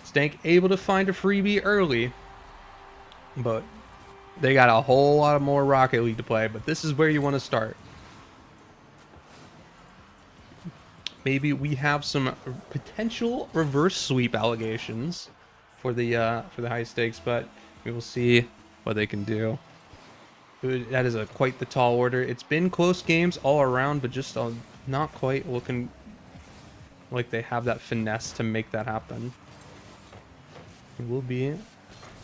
Stank able to find a freebie early, but they got a whole lot of more Rocket League to play. But this is where you want to start. Maybe we have some potential reverse sweep allegations for the high stakes, but we will see what they can do. That is quite the tall order. It's been close games all around, but just not quite looking like they have that finesse to make that happen. It will be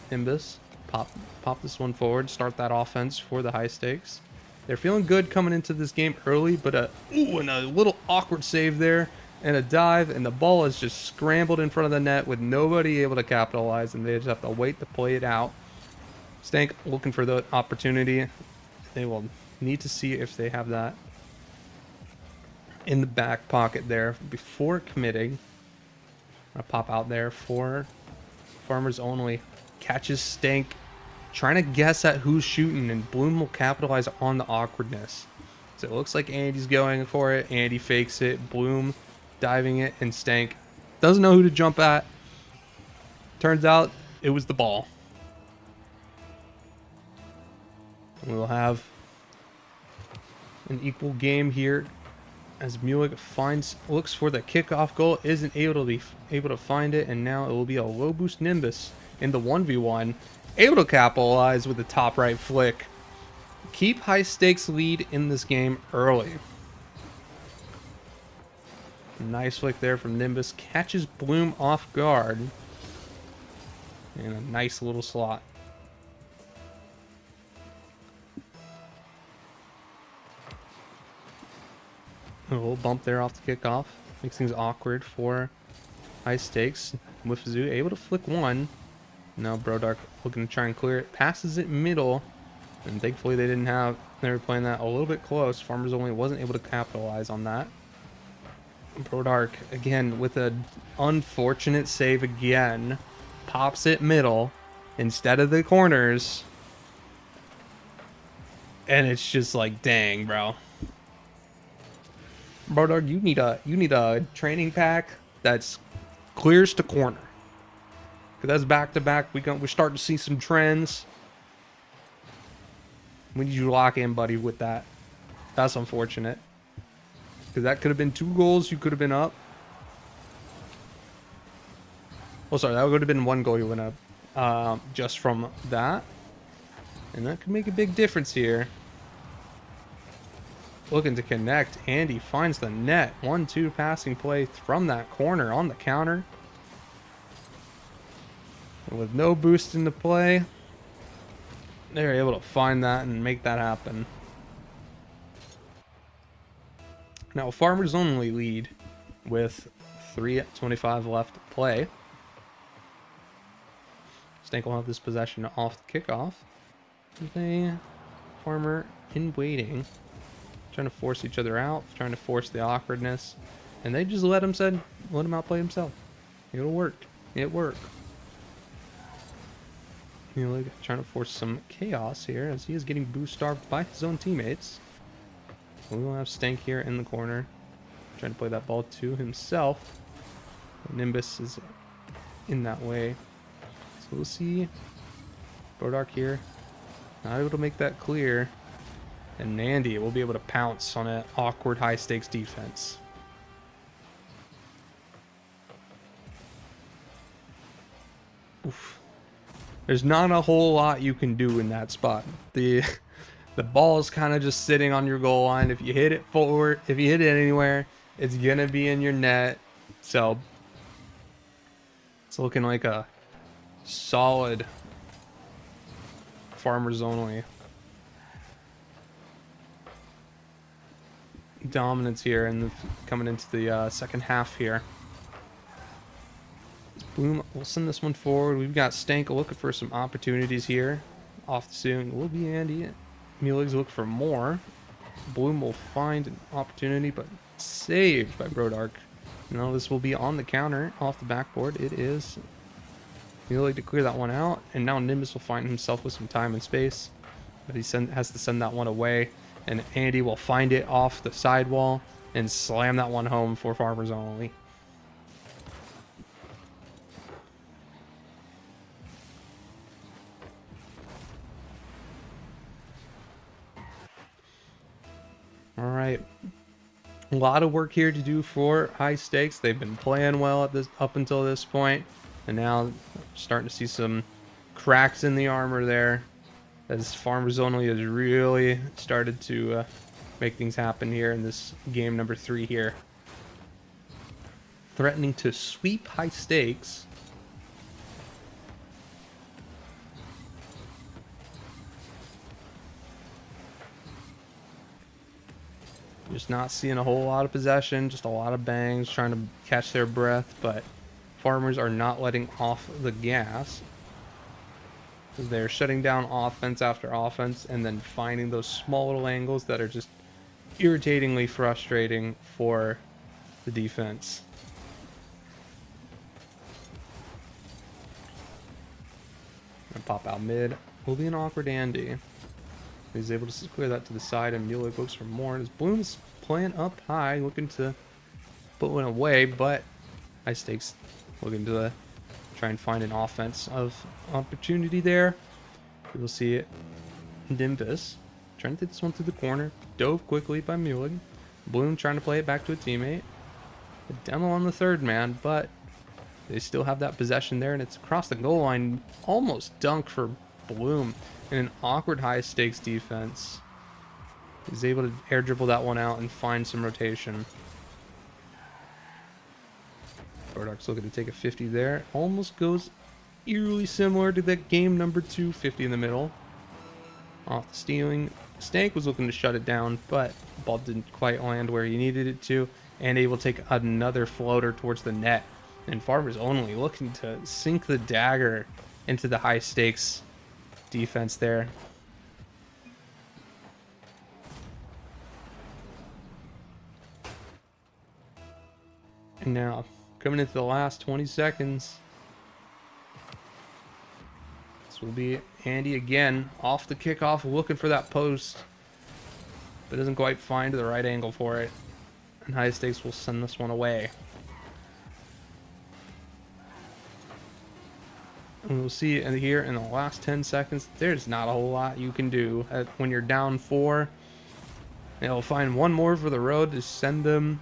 Nimbus. Pop this one forward. Start that offense for the high stakes. They're feeling good coming into this game early, but and a little awkward save there and a dive, and the ball is just scrambled in front of the net with nobody able to capitalize, and they just have to wait to play it out. Stank looking for the opportunity. They will need to see if they have that in the back pocket there before committing. I'll pop out there for Farmers Only. Catches Stank trying to guess at who's shooting, and Bloom will capitalize on the awkwardness. So it looks like Andy's going for it. Andy fakes it. Bloom diving it, and Stank doesn't know who to jump at. Turns out it was the ball. We will have an equal game here as Mulick looks for the kickoff goal, isn't able to find it, and now it will be a low boost Nimbus in the 1v1, able to capitalize with the top right flick. Keep high stakes lead in this game early. Nice flick there from Nimbus, catches Bloom off guard, and a nice little slot. A little bump there off the kickoff. Makes things awkward for high stakes. Whiffazoo able to flick one. Now Brodark looking to try and clear it. Passes it middle. And thankfully they were playing that a little bit close. Farmers Only wasn't able to capitalize on that. Brodark again with an unfortunate save again. Pops it middle instead of the corners. And it's just like, dang, bro. Brodark, you need a training pack that's clears to corner. Cause that's back to back. We're starting to see some trends. We need you to lock in, buddy, with that. That's unfortunate. Cause that could have been 2 goals. You could have been up. Oh, sorry, that would have been 1 goal you went up just from that, and that could make a big difference here. Looking to connect. Andy finds the net. 1-2 passing play from that corner on the counter. And with no boost into play, they're able to find that and make that happen. Now, Farmers Only lead with 3:25 left to play. Stank will have this possession off the kickoff. They Farmer in waiting. Trying to force each other out, trying to force the awkwardness, and they just let him outplay himself. It'll work. It worked. Trying to force some chaos here as he is getting boost starved by his own teammates. We will have Stank here in the corner, trying to play that ball to himself. Nimbus is in that way, so we'll see. Brodark here, not able to make that clear. And Nandy will be able to pounce on an awkward high stakes defense. Oof. There's not a whole lot you can do in that spot. The ball is kind of just sitting on your goal line. If you hit it forward, if you hit it anywhere, it's gonna be in your net. So it's looking like a solid Farmers Only dominance here, and coming into the second half here. Boom, we'll send this one forward. We've got Stank looking for some opportunities here. Off the ceiling will be Andy. Mulig's looking for more. Bloom will find an opportunity, but saved by Brodark. Now this will be on the counter off the backboard. It is Mulig to clear that one out, and now Nimbus will find himself with some time and space, but he has to send that one away, and Andy will find it off the sidewall and slam that one home for Farmers Only. All right, a lot of work here to do for High Stakes. They've been playing well at this up until this point, and now starting to see some cracks in the armor there, as Farmers Only has really started to make things happen here in this game number 3 here. Threatening to sweep High Stakes. Just not seeing a whole lot of possession, just a lot of bangs, trying to catch their breath, but Farmers are not letting off the gas. They're shutting down offense after offense and then finding those small little angles that are just irritatingly frustrating for the defense. And pop out mid will be an awkward Andy. He's able to clear that to the side, and Mulig looks for more. And his Bloom's playing up high, looking to put one away, but High Stakes looking to try and find an offense of opportunity there. We will see it. Nimbus trying to take this one through the corner. Dove quickly by Mulig. Bloom trying to play it back to a teammate. A demo on the third man, but they still have that possession there, and it's across the goal line. Almost dunk for Bloom. In an awkward High Stakes defense, he's able to air dribble that one out and find some rotation. Brodark's looking to take a 50 there. Almost goes eerily similar to that game number 2, 50 in the middle. Off the stealing. Stank was looking to shut it down, but the ball didn't quite land where he needed it to, and able to take another floater towards the net. And Farmers Only looking to sink the dagger into the High Stakes defense there. And now coming into the last 20 seconds, this will be Andy again off the kickoff, looking for that post, but doesn't quite find the right angle for it, and High Stakes will send this one away. And we'll see here in the last 10 seconds, there's not a whole lot you can do when you're down 4. They'll find one more for the road to send them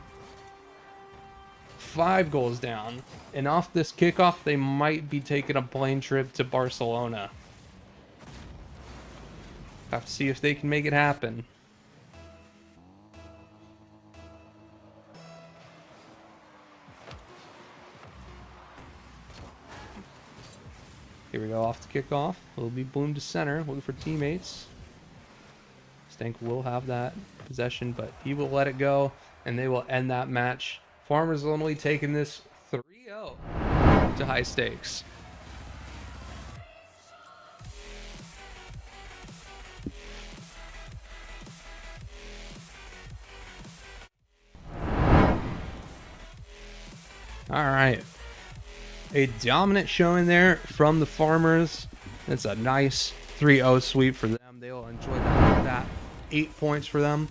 5 goals down. And off this kickoff, they might be taking a plane trip to Barcelona. Have to see if they can make it happen. Here we go, off the kickoff. It'll be Bloom to center, looking for teammates. Stank will have that possession, but he will let it go, and they will end that match. Farmers Only taking this 3-0 to High Stakes. All right. A dominant showing there from the Farmers. It's a nice 3-0 sweep for them. They will enjoy that 8 points for them.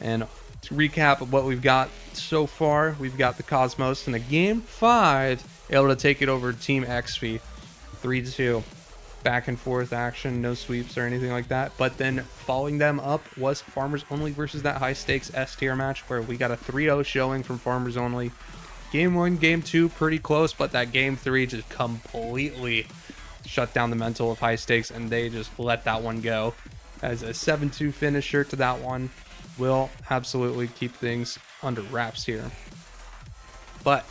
And to recap of what we've got so far, we've got the Cosmos in a game 5 able to take it over Team XP 3-2. Back and forth action, no sweeps or anything like that. But then following them up was Farmers Only versus that High Stakes S tier match, where we got a 3-0 showing from Farmers Only. Game 1, Game 2, pretty close, but that Game 3 just completely shut down the mental of High Stakes, and they just let that one go. As a 7-2 finisher to that one will absolutely keep things under wraps here. But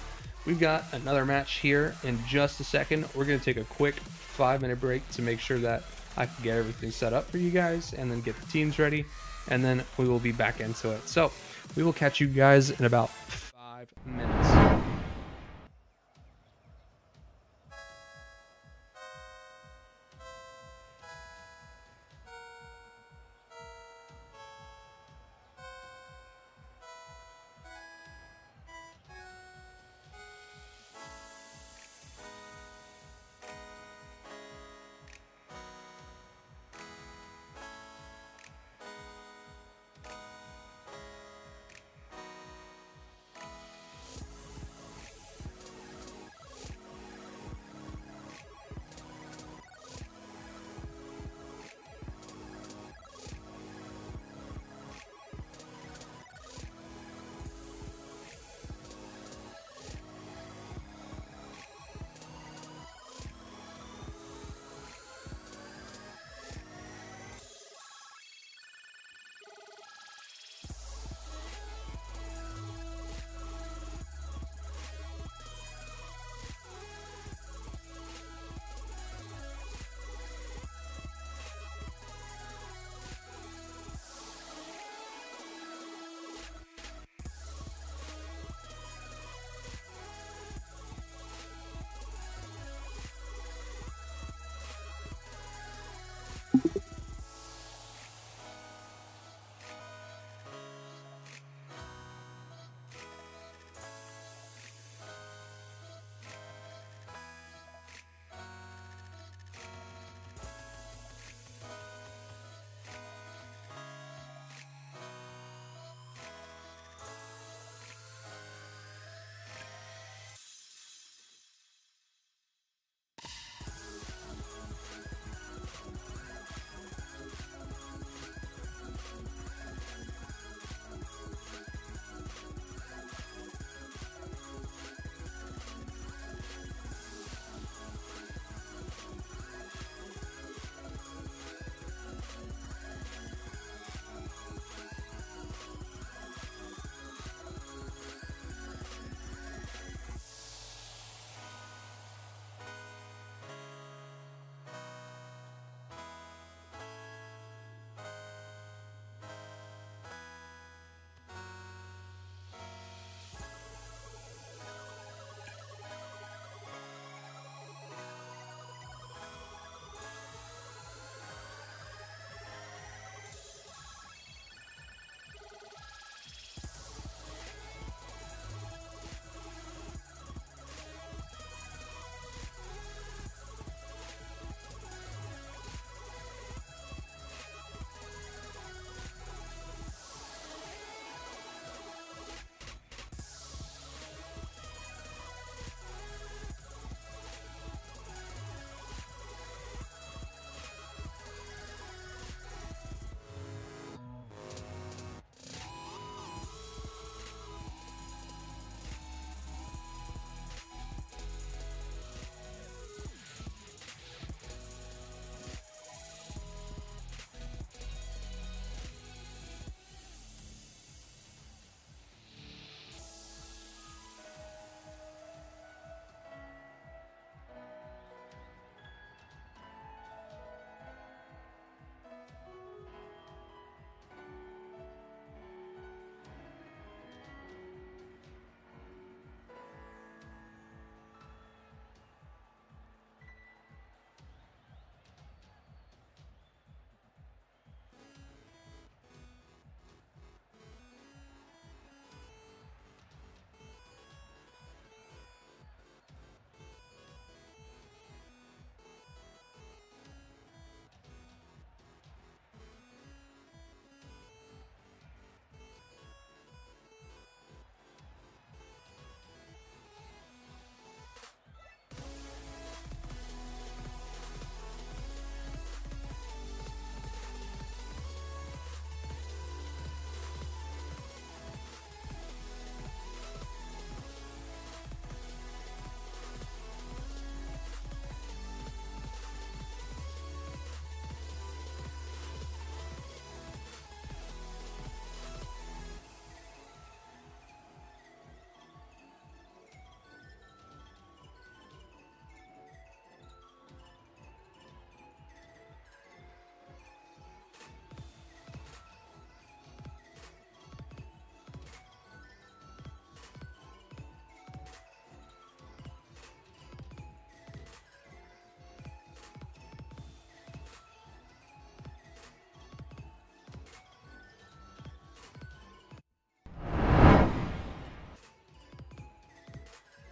we've got another match here in just a second. We're going to take a quick 5-minute break to make sure that I can get everything set up for you guys and then get the teams ready, and then we will be back into it. So we will catch you guys in about 5 minutes.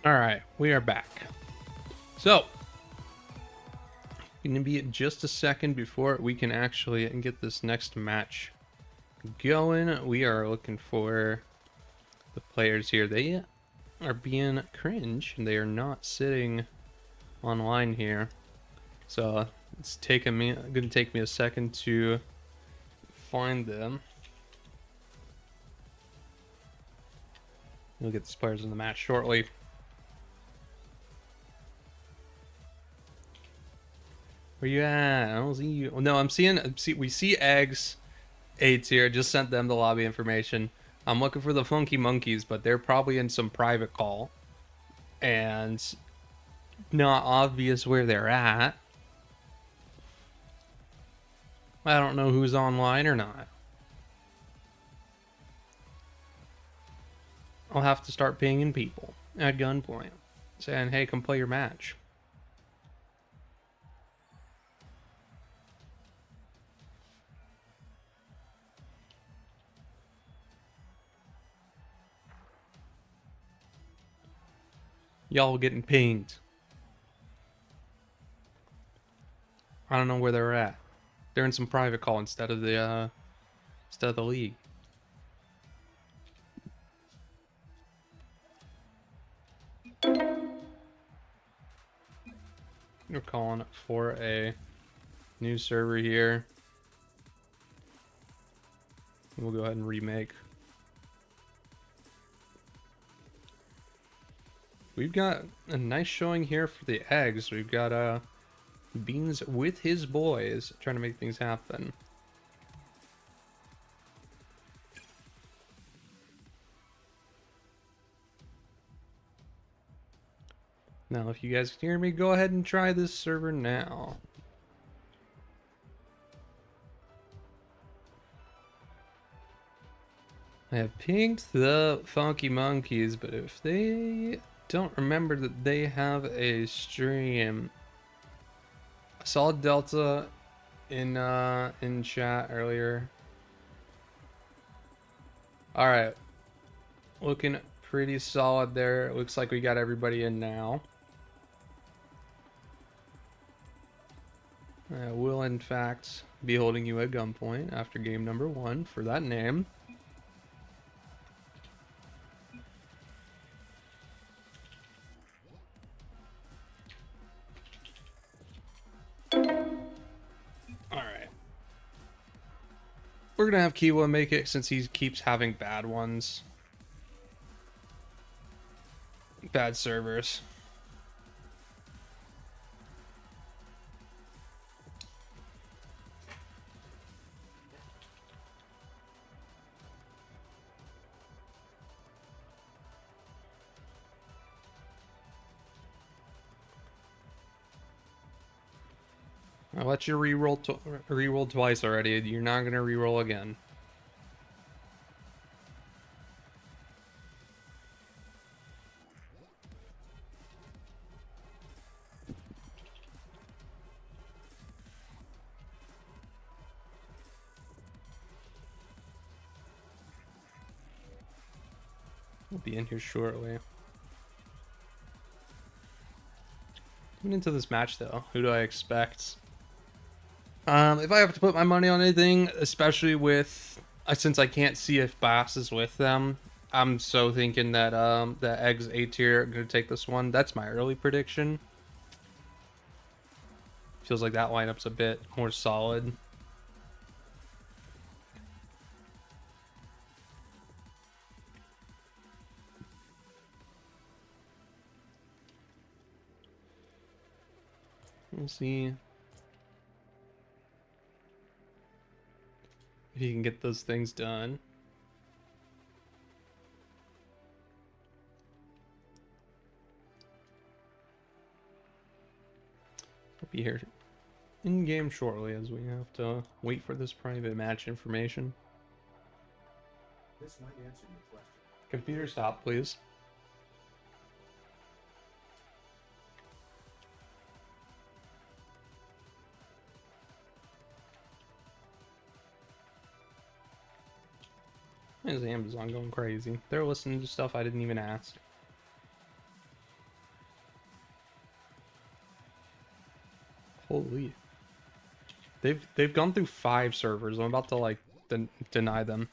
All right, we are back. So, going to be just a second before we can actually get this next match going. We are looking for the players here. They are being cringe and they are not sitting online here. So it's going to take me a second to find them. We'll get these players in the match shortly. Where you at? I don't see you. No, we see Eggs 8 here. Just sent them the lobby information. I'm looking for the Funky Monkeys, but they're probably in some private call. And not obvious where they're at. I don't know who's online or not. I'll have to start pinging people at gunpoint. Saying, hey, come play your match. Y'all getting pinged. I don't know where they're at. They're in some private call instead of the league. We're calling for a new server here. We'll go ahead and remake. We've got a nice showing here for the Eggs. We've got Beans with his boys trying to make things happen. Now, if you guys can hear me, go ahead and try this server now. I have pinged the Funky Monkeys, but if they don't remember that they have a stream. I saw Delta in chat earlier. All right, looking pretty solid there. It looks like we got everybody in now. I will in fact be holding you at gunpoint after game number 1 for that name. We're gonna have Kiwa make it since he keeps having bad ones. Bad servers. I'll let you re-roll twice already. You're not gonna re-roll again. We'll be in here shortly. Coming into this match though, who do I expect? If I have to put my money on anything, especially with since I can't see if Bass is with them, I'm so thinking that the Eggs A tier are gonna take this one. That's my early prediction. Feels like that lineup's a bit more solid. We'll see if you can get those things done. I'll be here in game shortly as we have to wait for this private match information. This might answer your question. Computer stop, please. Why is Amazon going crazy? They're listening to stuff I didn't even ask. Holy. They've gone through 5 servers. I'm about to like deny them.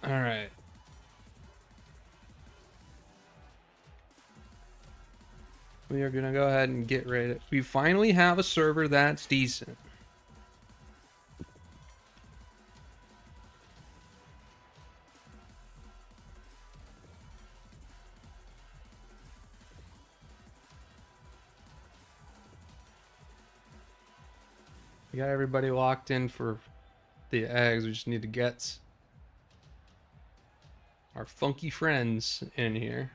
All right. We are gonna go ahead and get ready. We finally have a server that's decent. We got everybody locked in for the eggs. We just need to get our funky friends in here.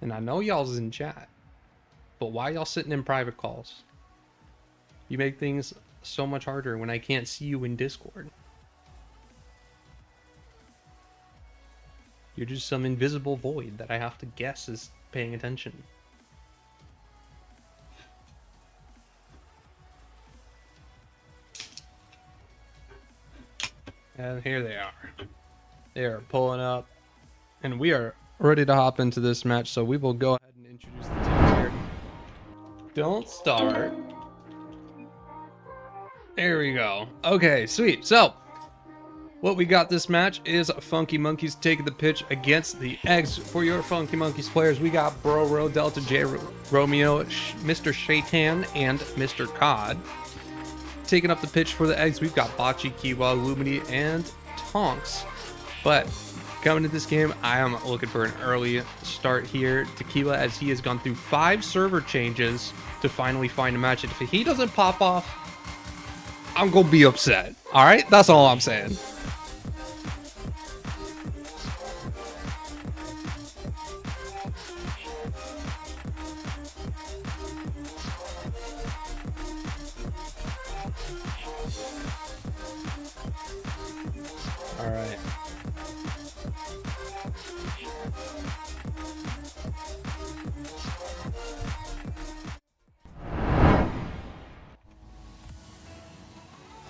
And I know y'all's in chat, but why y'all sitting in private calls? You make things so much harder when I can't see you in Discord. You're just some invisible void that I have to guess is paying attention. And here they are. They are pulling up. And we are ready to hop into this match, so we will go ahead and introduce the teams here. Don't start. There we go. Okay, sweet. So, what we got this match is Funky Monkeys taking the pitch against the Eggs. For your Funky Monkeys players, we got Bro, Delta J, Romeo, Mr. Shaitan, and Mr. Cod. Taking up the pitch for the Eggs, we've got Bocce, Kiwa, Lumini, and Tonks. But coming into this game, I am looking for an early start here to Kiwa, as he has gone through 5 server changes to finally find a match. If he doesn't pop off, I'm gonna be upset. All right, that's all I'm saying. All right.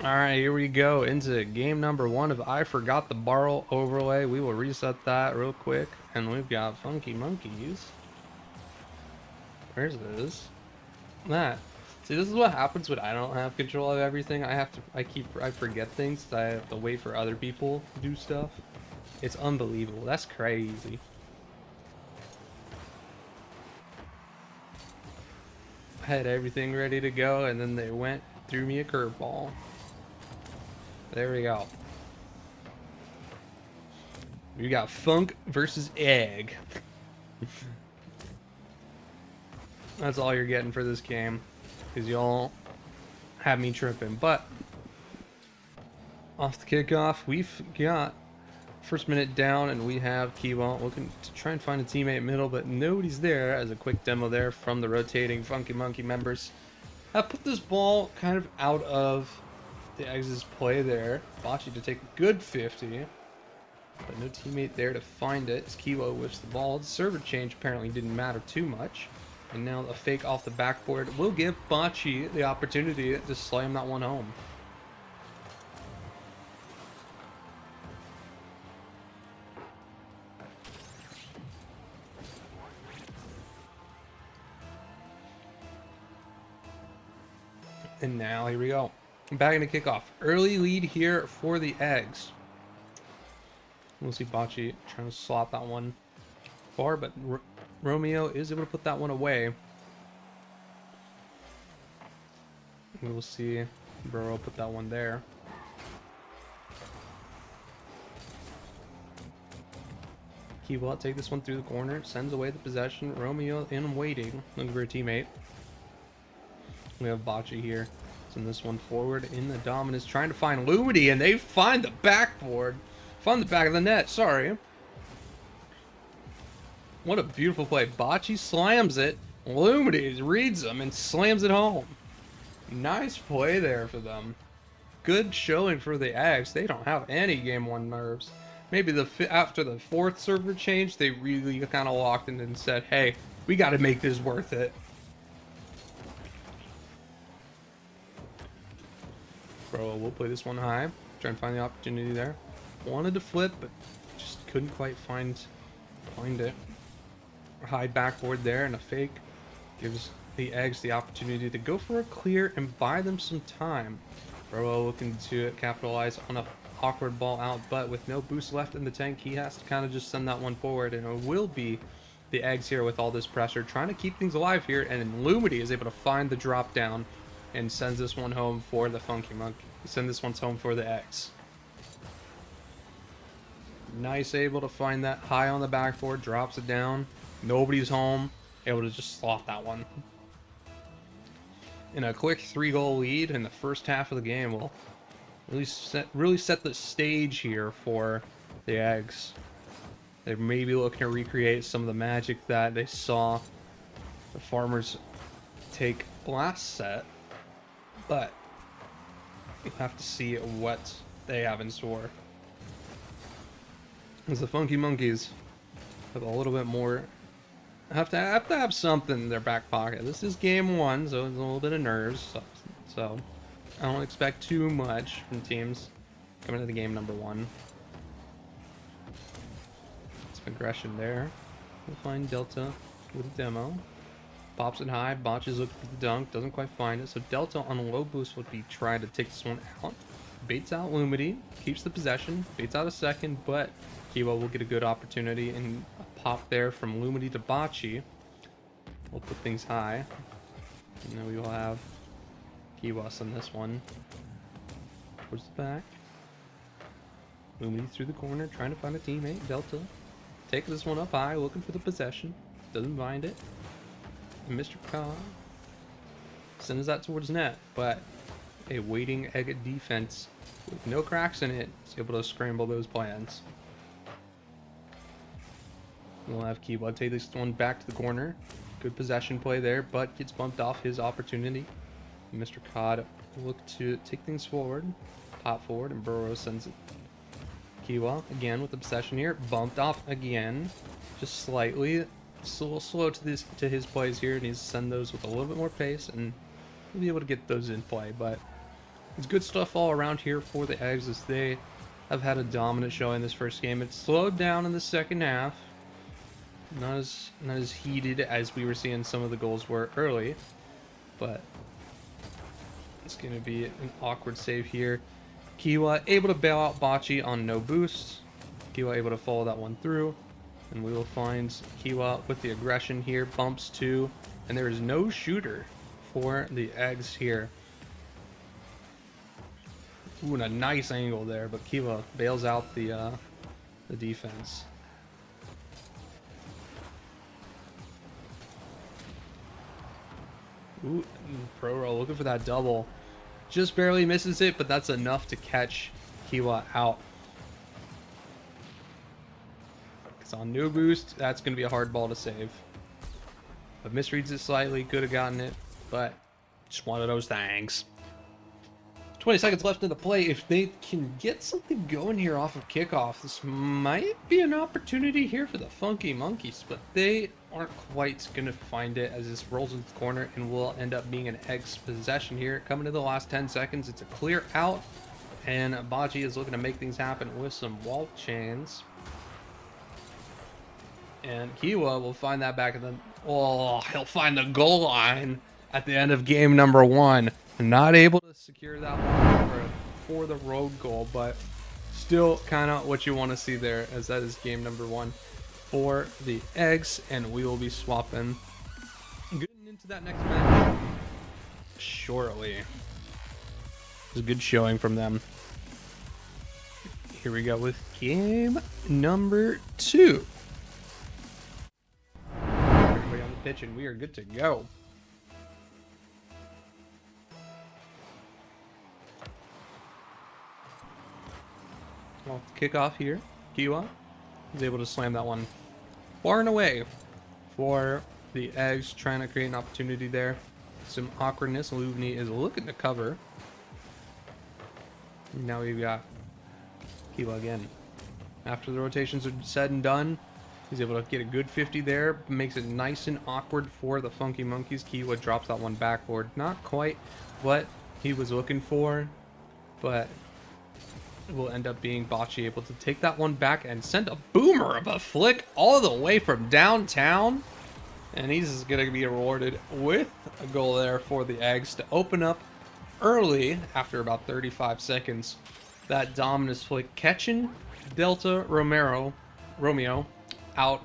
Alright, here we go into game number 1 of I Forgot the Barrel overlay. We will reset that real quick. And we've got Funky Monkeys. Where's this? That. See, this is what happens when I don't have control of everything. I forget things. I have to wait for other people to do stuff. It's unbelievable. That's crazy. I had everything ready to go, and then they threw me a curveball. There we go. We got Funk versus Egg. That's all you're getting for this game, because y'all have me tripping. But off the kickoff, we've got first minute down, and we have Kiwa looking to try and find a teammate middle, but nobody's there. As a quick demo there from the rotating Funky Monkey members, I put this ball kind of out of the Eggs' play there. Bocce to take a good 50, but no teammate there to find it. As Kiwa whiffs the ball. The server change apparently didn't matter too much. And now a fake off the backboard will give Bocce the opportunity to slam that one home. And now here we go. Back in the kickoff. Early lead here for the Eggs. We'll see Bocce trying to slot that one far, but Romeo is able to put that one away. We'll see Burrow put that one there. Kiwa take this one through the corner, sends away the possession. Romeo in waiting, looking for a teammate. We have Bocce here. Send this one forward in the dominance, trying to find Lumity, and they find the backboard. Find the back of the net, sorry. What a beautiful play. Bocce slams it. Lumity reads them and slams it home. Nice play there for them. Good showing for the Eggs. They don't have any game 1 nerves. maybe after the fourth server change, they really kind of locked in and said, hey, we got to make this worth it. Bro, we'll play this one high. Try and find the opportunity there. Wanted to flip, but just couldn't quite find it. High backboard there, and a fake gives the eggs the opportunity to go for a clear and buy them some time. Bro looking to capitalize on a awkward ball out, but with no boost left in the tank, he has to kind of just send that one forward, and it will be the eggs here with all this pressure, trying to keep things alive here, and Lumity is able to find the drop down and sends this one home for the Funky Monkey. Send this one's home for the eggs. Nice, able to find that high on the backboard, drops it down. Nobody's home, able to just slot that one. In a quick 3-goal lead in the first half of the game will really set the stage here for the eggs. They may be looking to recreate some of the magic that they saw the Farmers take last set, but you have to see what they have in store. As the Funky Monkeys have a little bit more, have to have something in their back pocket. This is game one, so it's a little bit of nerves. So I don't expect too much from teams coming into game number one. Some aggression there. We'll find Delta with a demo. Pops it high, botches look for the dunk, doesn't quite find it. So Delta on low boost would be trying to take this one out. Baits out Lumity, keeps the possession, baits out a second, but Kiwa will get a good opportunity and a pop there from Lumity to Bocce. We'll put things high. And then we will have Kiwas on this one. Towards the back. Lumity through the corner, trying to find a teammate. Delta taking this one up high, looking for the possession. Doesn't find it. And Mr. Ka sends that towards net, but a waiting egg defense with no cracks in it is able to scramble those plans. We'll have Kiwa take this one back to the corner. Good possession play there, but gets bumped off his opportunity. Mr. Cod look to take things forward, pop forward, and Burrow sends it. Kiwa again with the possession here, bumped off again, just slightly. It's a little slow to his plays here. Needs to send those with a little bit more pace, and we'll be able to get those in play. But it's good stuff all around here for the eggs, as they have had a dominant showing this first game. It slowed down in the second half. Not as heated as we were seeing some of the goals were early, but it's going to be an awkward save here. Kiwa able to bail out Bocce on no boost. Kiwa able to follow that one through, and we will find Kiwa with the aggression here, bumps two, and there is no shooter for the eggs here. Ooh, and a nice angle there, but Kiwa bails out the defense. Ooh, Pro Roll looking for that double. Just barely misses it, but that's enough to catch Kiwa out. Because on no boost, that's going to be a hard ball to save. But misreads it slightly, could have gotten it, but just one of those things. 20 seconds left in the play. If they can get something going here off of kickoff, this might be an opportunity here for the Funky Monkeys, but they aren't quite going to find it as this rolls into the corner and will end up being an X possession here. Coming to the last 10 seconds, it's a clear out, and Bocce is looking to make things happen with some wall chains. And Kiwa will find that back at the... Oh, he'll find the goal line at the end of game number one. Not able to secure that one for the road goal, but still kind of what you want to see there, as that is game number one for the eggs, and we will be swapping getting into that next match shortly. It's a good showing from them. Here we go with game number two. Everybody on the pitch, and we are good to go. Well, kickoff here. Kiwa is able to slam that one far and away for the eggs, trying to create an opportunity there. Some awkwardness. Luvni is looking to cover. Now we've got Kiwa again. After the rotations are said and done, he's able to get a good 50 there. Makes it nice and awkward for the Funky Monkeys. Kiwa drops that one backboard. Not quite what he was looking for, but it will end up being Bocce able to take that one back and send a boomer of a flick all the way from downtown. And he's going to be rewarded with a goal there for the Eggs to open up early after about 35 seconds. That dominant flick catching Delta Romeo out,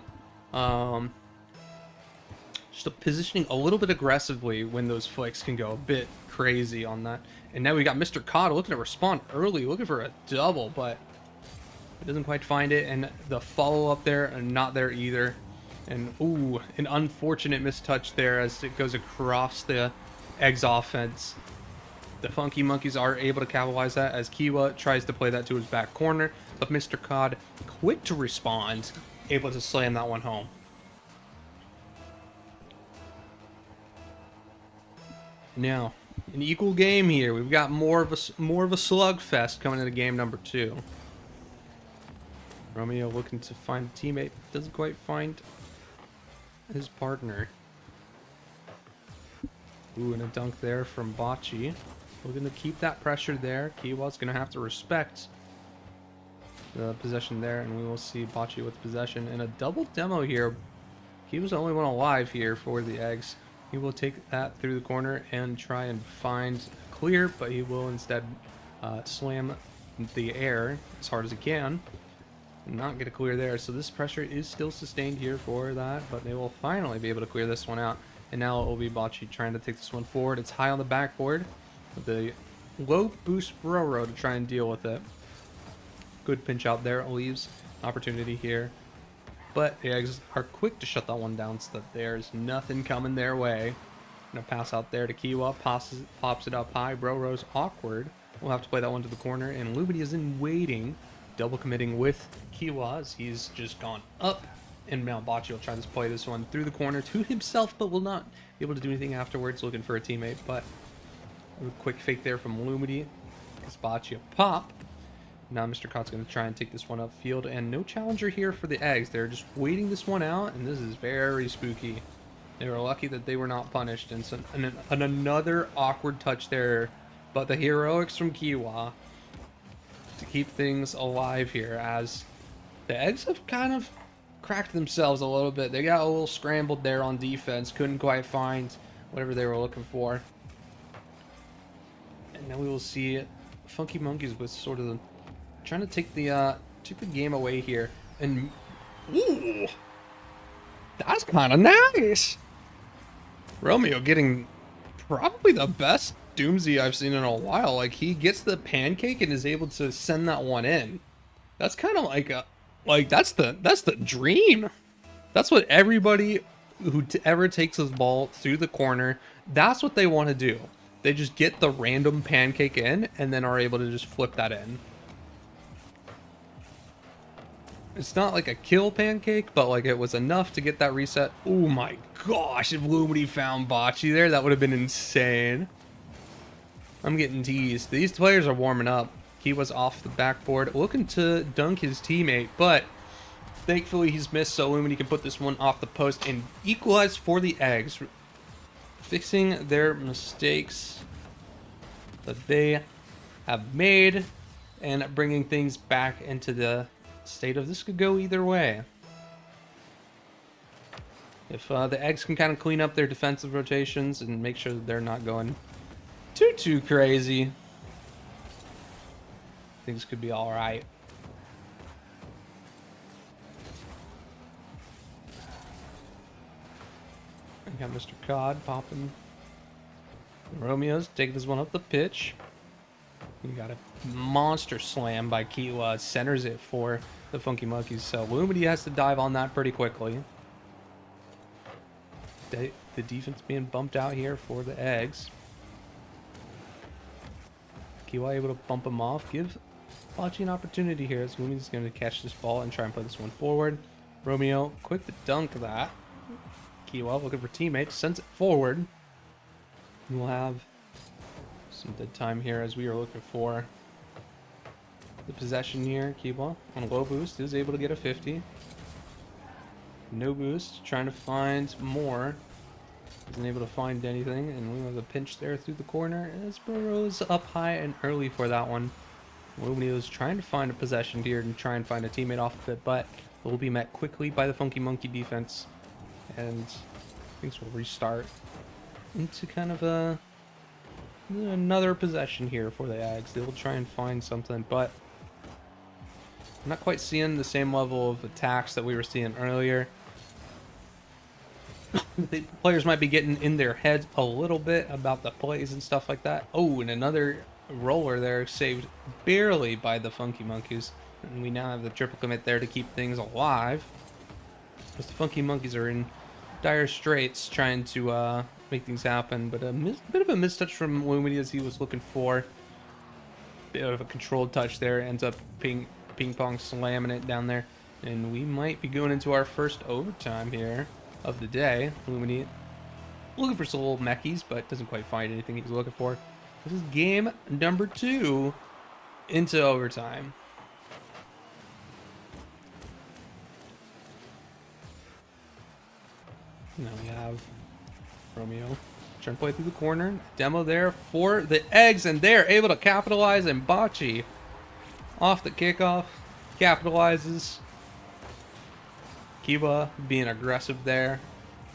just positioning a little bit aggressively when those flicks can go a bit crazy on that. And now we got Mr. Cod looking to respond early, looking for a double, but he doesn't quite find it. And the follow-up there, not there either. And ooh, an unfortunate mistouch there as it goes across the Eggs offense. The Funky Monkeys are able to capitalize that as Kiwa tries to play that to his back corner, but Mr. Cod, quick to respond, able to slam that one home. Now, an equal game here. We've got more of a slugfest coming into game number 2. Romeo looking to find a teammate, doesn't quite find his partner. Ooh, and a dunk there from Bocce. Looking to keep that pressure there. Kiwa's going to have to respect the possession there, and we will see Bocce with possession. And a double demo here. Kiwa's the only one alive here for the Eggs. He will take that through the corner and try and find clear, but he will instead slam the air as hard as he can. Not get a clear there, so this pressure is still sustained here for that, but they will finally be able to clear this one out. And now it will be Bocce trying to take this one forward. It's high on the backboard with the low boost Roro to try and deal with it. Good pinch out there. It leaves opportunity here. But the Eggs are quick to shut that one down so that there's nothing coming their way. Gonna pass out there to Kiwa. Pops it up high. Roro's awkward. We'll have to play that one to the corner. And Lumity is in waiting. Double committing with Kiwa as he's just gone up. And now Bocce will try to play this one through the corner to himself, but will not be able to do anything afterwards, looking for a teammate. But a quick fake there from Lumity. Gives Bocce a pop. Now Mr. Cod's going to try and take this one upfield, and no challenger here for the Eggs. They're just waiting this one out, and this is very spooky. They were lucky that they were not punished, and so another awkward touch there. But the heroics from Kiwa to keep things alive here, as the Eggs have kind of cracked themselves a little bit. They got a little scrambled there on defense, couldn't quite find whatever they were looking for. And now we will see Funky Monkeys with sort of the trying to take the game away here. And ooh, that's kind of nice. Romeo getting probably the best Doomsy I've seen in a while. Like, he gets the pancake and is able to send that one in. That's kind of like that's the dream. That's what everybody who ever takes this ball through the corner, that's what they want to do. They just get the random pancake in and then are able to just flip that in. It's not like a kill pancake, but like it was enough to get that reset. Oh my gosh, if Lumity found Bocce there, that would have been insane. I'm getting teased. These players are warming up. He was off the backboard looking to dunk his teammate, but thankfully he's missed, so Lumity can put this one off the post and equalize for the Eggs, fixing their mistakes that they have made and bringing things back into the state of this could go either way. If the Eggs can kind of clean up their defensive rotations and make sure that they're not going too crazy, things could be all right. We got Mr. Cod popping. Romeo's taking this one up the pitch. We got a monster slam by Kiwa. Centers it for the Funky Monkeys. So Lumity has to dive on that pretty quickly. The defense being bumped out here for the Eggs. Kiwa able to bump him off. Give Bocce an opportunity here as Lumity's going to catch this ball and try and play this one forward. Romeo quick to dunk that. Kiwa looking for teammates. Sends it forward. We'll have some dead time here as we are looking for the possession here. Kiba on a low boost is able to get a 50. No boost, trying to find more. Isn't able to find anything, and we have a pinch there through the corner. Espero's up high and early for that one. Lumini was trying to find a possession here and try and find a teammate off of it, but it will be met quickly by the Funky Monkey defense, and things will restart into kind of another possession here for the Ags. They will try and find something, but I'm not quite seeing the same level of attacks that we were seeing earlier. The players might be getting in their heads a little bit about the plays and stuff like that. Oh, and another roller there saved barely by the Funky Monkeys. And we now have the triple commit there to keep things alive. Because the Funky Monkeys are in dire straits trying to make things happen. But a bit of a mistouch from Lumini as he was looking for. Bit of a controlled touch there. Ends up ping pong slamming it down there. And we might be going into our first overtime here of the day. Lumini looking for some little meckies, but doesn't quite find anything he's looking for. This is game number 2 into overtime. Now we have Romeo trying to play through the corner. Demo there for the Eggs, and they're able to capitalize, and Bocce off the kickoff capitalizes. Kiba being aggressive there,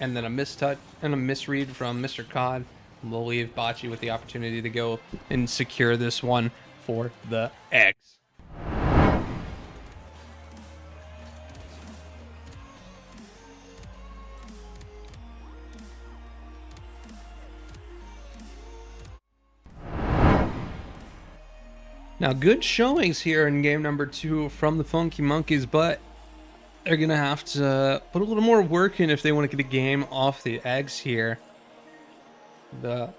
and then a mistouch and a misread from Mr. Cod will leave Bocce with the opportunity to go and secure this one for the Eggs. Now, good showings here in game number 2 from the Funky Monkeys, but they're going to have to put a little more work in if they want to get a game off the Eggs here. The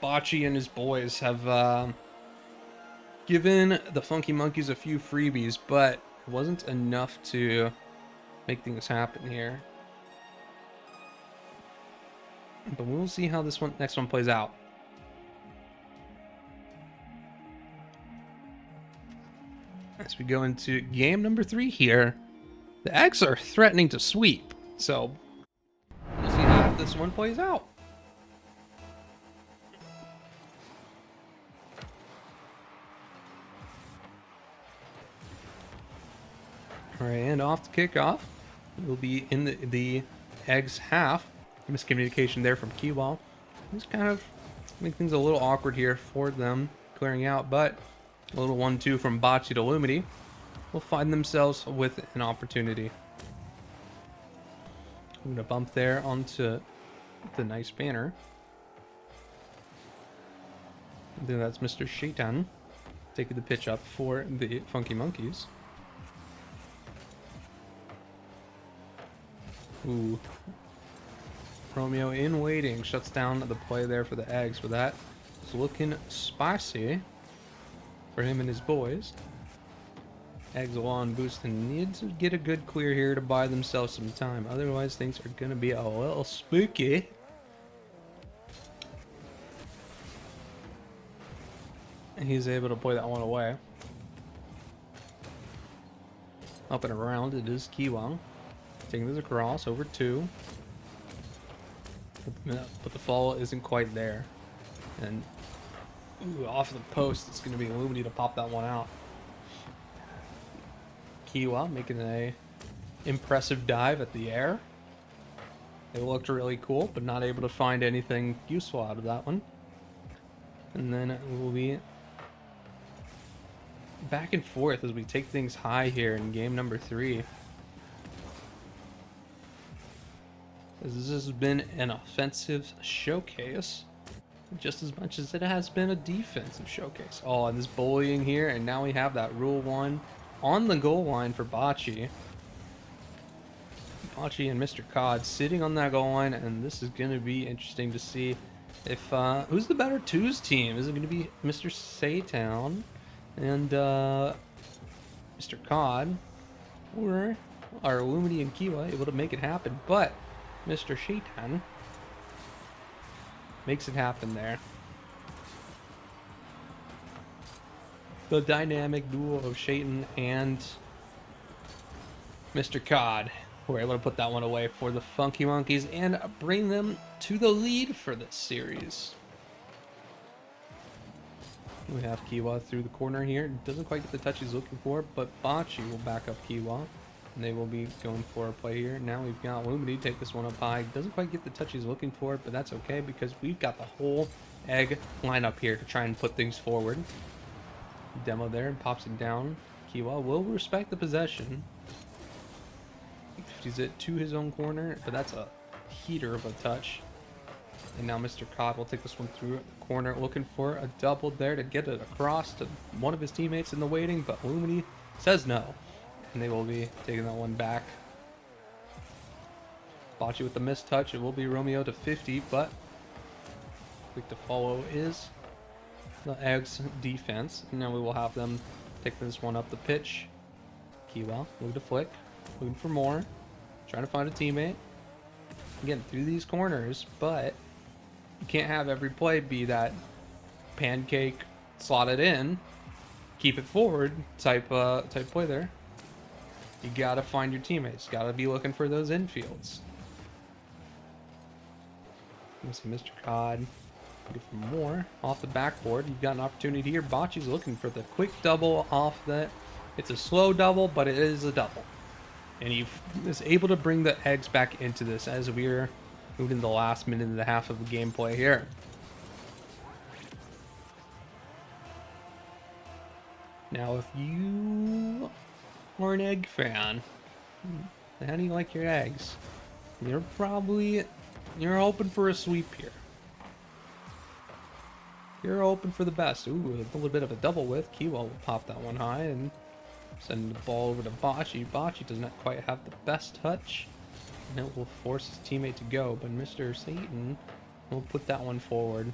Bocce and his boys have given the Funky Monkeys a few freebies, but it wasn't enough to make things happen here. But we'll see how this next one plays out. As we go into game number 3 here, the Eggs are threatening to sweep, so we'll see how this one plays out. All right, and off the kickoff, we'll be in the Eggs half. Miscommunication there from Keywall. Just kind of make things a little awkward here for them clearing out, but a little 1-2 from Bocce to Lumini will find themselves with an opportunity. I'm going to bump there onto the nice banner. I think that's Mr. Shaitan taking the pitch up for the Funky Monkeys. Ooh. Romeo in waiting, shuts down the play there for the Eggs, but that is looking spicy for him and his boys. Eggs will on boost and need to get a good clear here to buy themselves some time. Otherwise, things are going to be a little spooky. And he's able to play that one away. Up and around, it is Kiwang. Taking this across, over 2. But the fall isn't quite there. And ooh, off the post, it's going to be Lumini to pop that one out. Kiwa making an impressive dive at the air. It looked really cool, but not able to find anything useful out of that one. And then we'll be back and forth as we take things high here in game number 3. This has been an offensive showcase just as much as it has been a defensive showcase. Oh, and this bullying here, and now we have that Rule 1 on the goal line for Bocce. Bocce and Mr. Cod sitting on that goal line, and this is going to be interesting to see if who's the better twos team. Is it going to be Mr. Saytown and Mr. Cod, or are Lumini and Kiwa able to make it happen? But Mr. Shaitan makes it happen there. the dynamic duo of Shayton and Mr. Cod were able to put that one away for the Funky Monkeys and bring them to the lead for this series. We have Kiwa through the corner here. Doesn't quite get the touch he's looking for, but Bocce will back up Kiwa. And they will be going for a play here. Now we've got Lumity take this one up high. Doesn't quite get the touch he's looking for, but that's okay because we've got the whole egg lineup here to try and put things forward. Demo there and pops it down. Kiwa will respect the possession. He's it to his own corner, but that's a heater of a touch. And now Mr. Cod will take this one through the corner, looking for a double there to get it across to one of his teammates in the waiting, but Lumity says no. And they will be taking that one back. Bocce with the missed touch. It will be Romeo to 50, but quick to follow is the Eggs defense. And now we will have them take this one up the pitch. Kiwa, looking to flick, looking for more, trying to find a teammate. Again, through these corners, but you can't have every play be that pancake, slot it in, keep it forward type play there. You gotta find your teammates. Gotta be looking for those infields. Let's see, Mr. Cod looking for more off the backboard. You've got an opportunity here. Bocce's looking for the quick double off that. It's a slow double, but it is a double. And he is able to bring the Eggs back into this as we're moving the last minute and a half of the gameplay here. Now, if you are an egg fan, how do you like your eggs? You're hoping for a sweep here. You're hoping for the best. Ooh, a little bit of a double width. Kiwa will pop that one high and send the ball over to Bocce. Bocce does not quite have the best touch, and it will force his teammate to go, but Mr. Satan will put that one forward.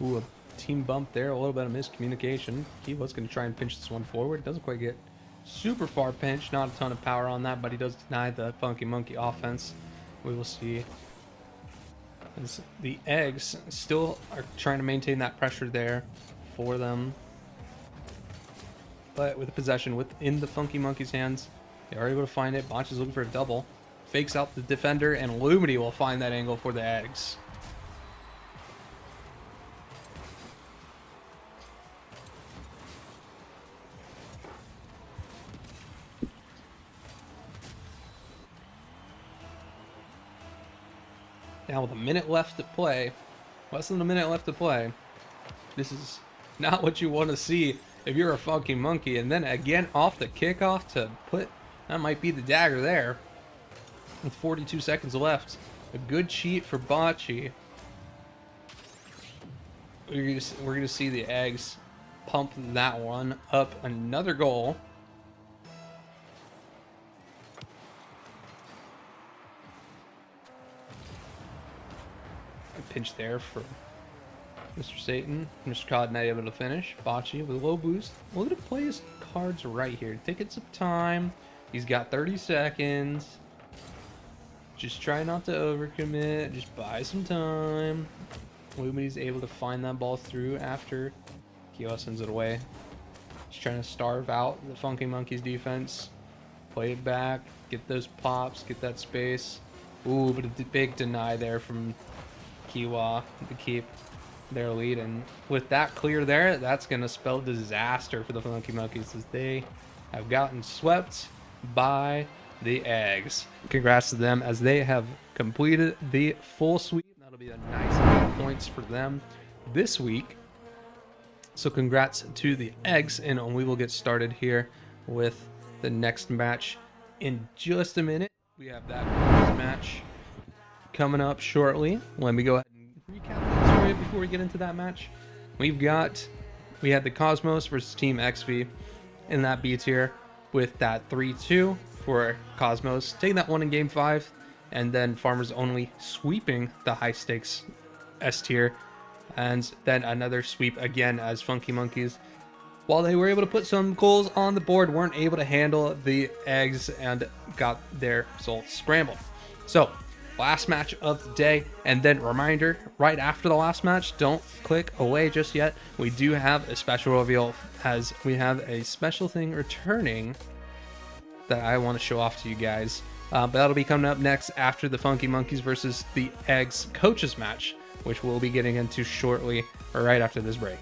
Ooh, a team bump there, a little bit of miscommunication. Kiwa's going to try and pinch this one forward. Doesn't quite get super far pinched, not a ton of power on that, but he does deny the Funky Monkey offense. We will see as the Eggs still are trying to maintain that pressure there for them. But with the possession within the Funky Monkey's hands, they are able to find it. Botch is looking for a double. Fakes out the defender, and Lumity will find that angle for the Eggs. Now with a minute left to play, less than a minute left to play, this is not what you want to see if you're a Funky Monkey. And then again off the kickoff to put, that might be the dagger there. With 42 seconds left, a good cheat for Bocce. We're gonna see the Eggs pump that one up. Another goal. Pinch there for Mr. Satan. Mr. Cod not able to finish. Bocce with a low boost. Look to play his cards right here. Taking some time. He's got 30 seconds. Just try not to overcommit. Just buy some time. Lumity's able to find that ball through after Kiwa sends it away. Just trying to starve out the Funky Monkeys defense. Play it back. Get those pops. Get that space. Ooh, but a big deny there from Kiwa to keep their lead, and with that clear there, that's going to spell disaster for the Funky Monkeys as they have gotten swept by the Eggs. Congrats to them as they have completed the full sweep. That'll be a nice 8 points for them this week. So congrats to the Eggs, and we will get started here with the next match in just a minute. We have that match coming up shortly. Let me go ahead and recap this for you before we get into that match. We had the Cosmos versus Team XV in that B tier with that 3-2 for Cosmos, taking that one in game 5, and then Farmers Only sweeping the high stakes S tier, and then another sweep again as Funky Monkeys, while they were able to put some goals on the board, weren't able to handle the Eggs and got their results scrambled. So last match of the day. And then reminder, right after the last match, don't click away just yet. We do have a special reveal, as we have a special thing returning that I want to show off to you guys. But that'll be coming up next after the Funky Monkeys versus the Eggs coaches match, which we'll be getting into shortly, or right after this break.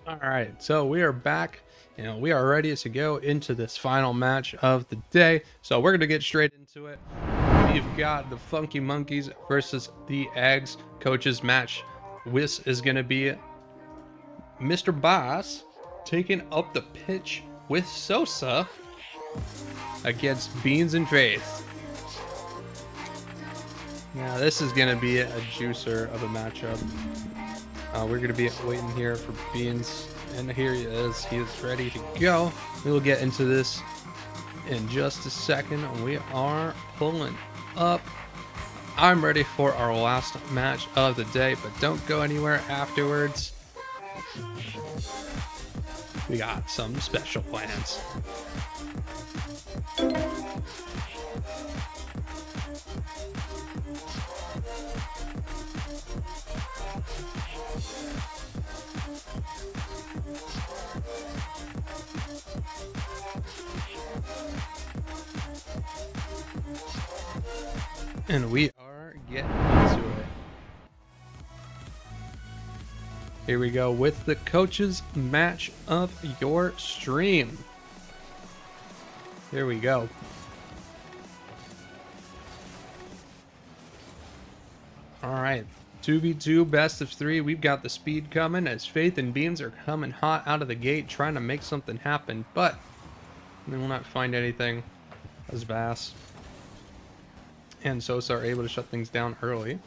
All right, so we are back and we are ready to go into this final match of the day. So we're going to get straight into it. We've got the Funky Monkeys versus the Eggs coaches match. This is going to be Mr. Boss taking up the pitch with Sosa against Beans and Faith. Now this is going to be a juicer of a matchup. We're going to be waiting here for Beans, and here he is. He is ready to go. We will get into this in just a second. We are pulling up. I'm ready for our last match of the day, but don't go anywhere afterwards. We got some special plans. And we are getting into it. Here we go with the coaches match of your stream. Here we go. All right, 2v2 best of 3. We've got the speed coming as Faith and Beans are coming hot out of the gate trying to make something happen, but we will not find anything as Bass and Sosa are able to shut things down early.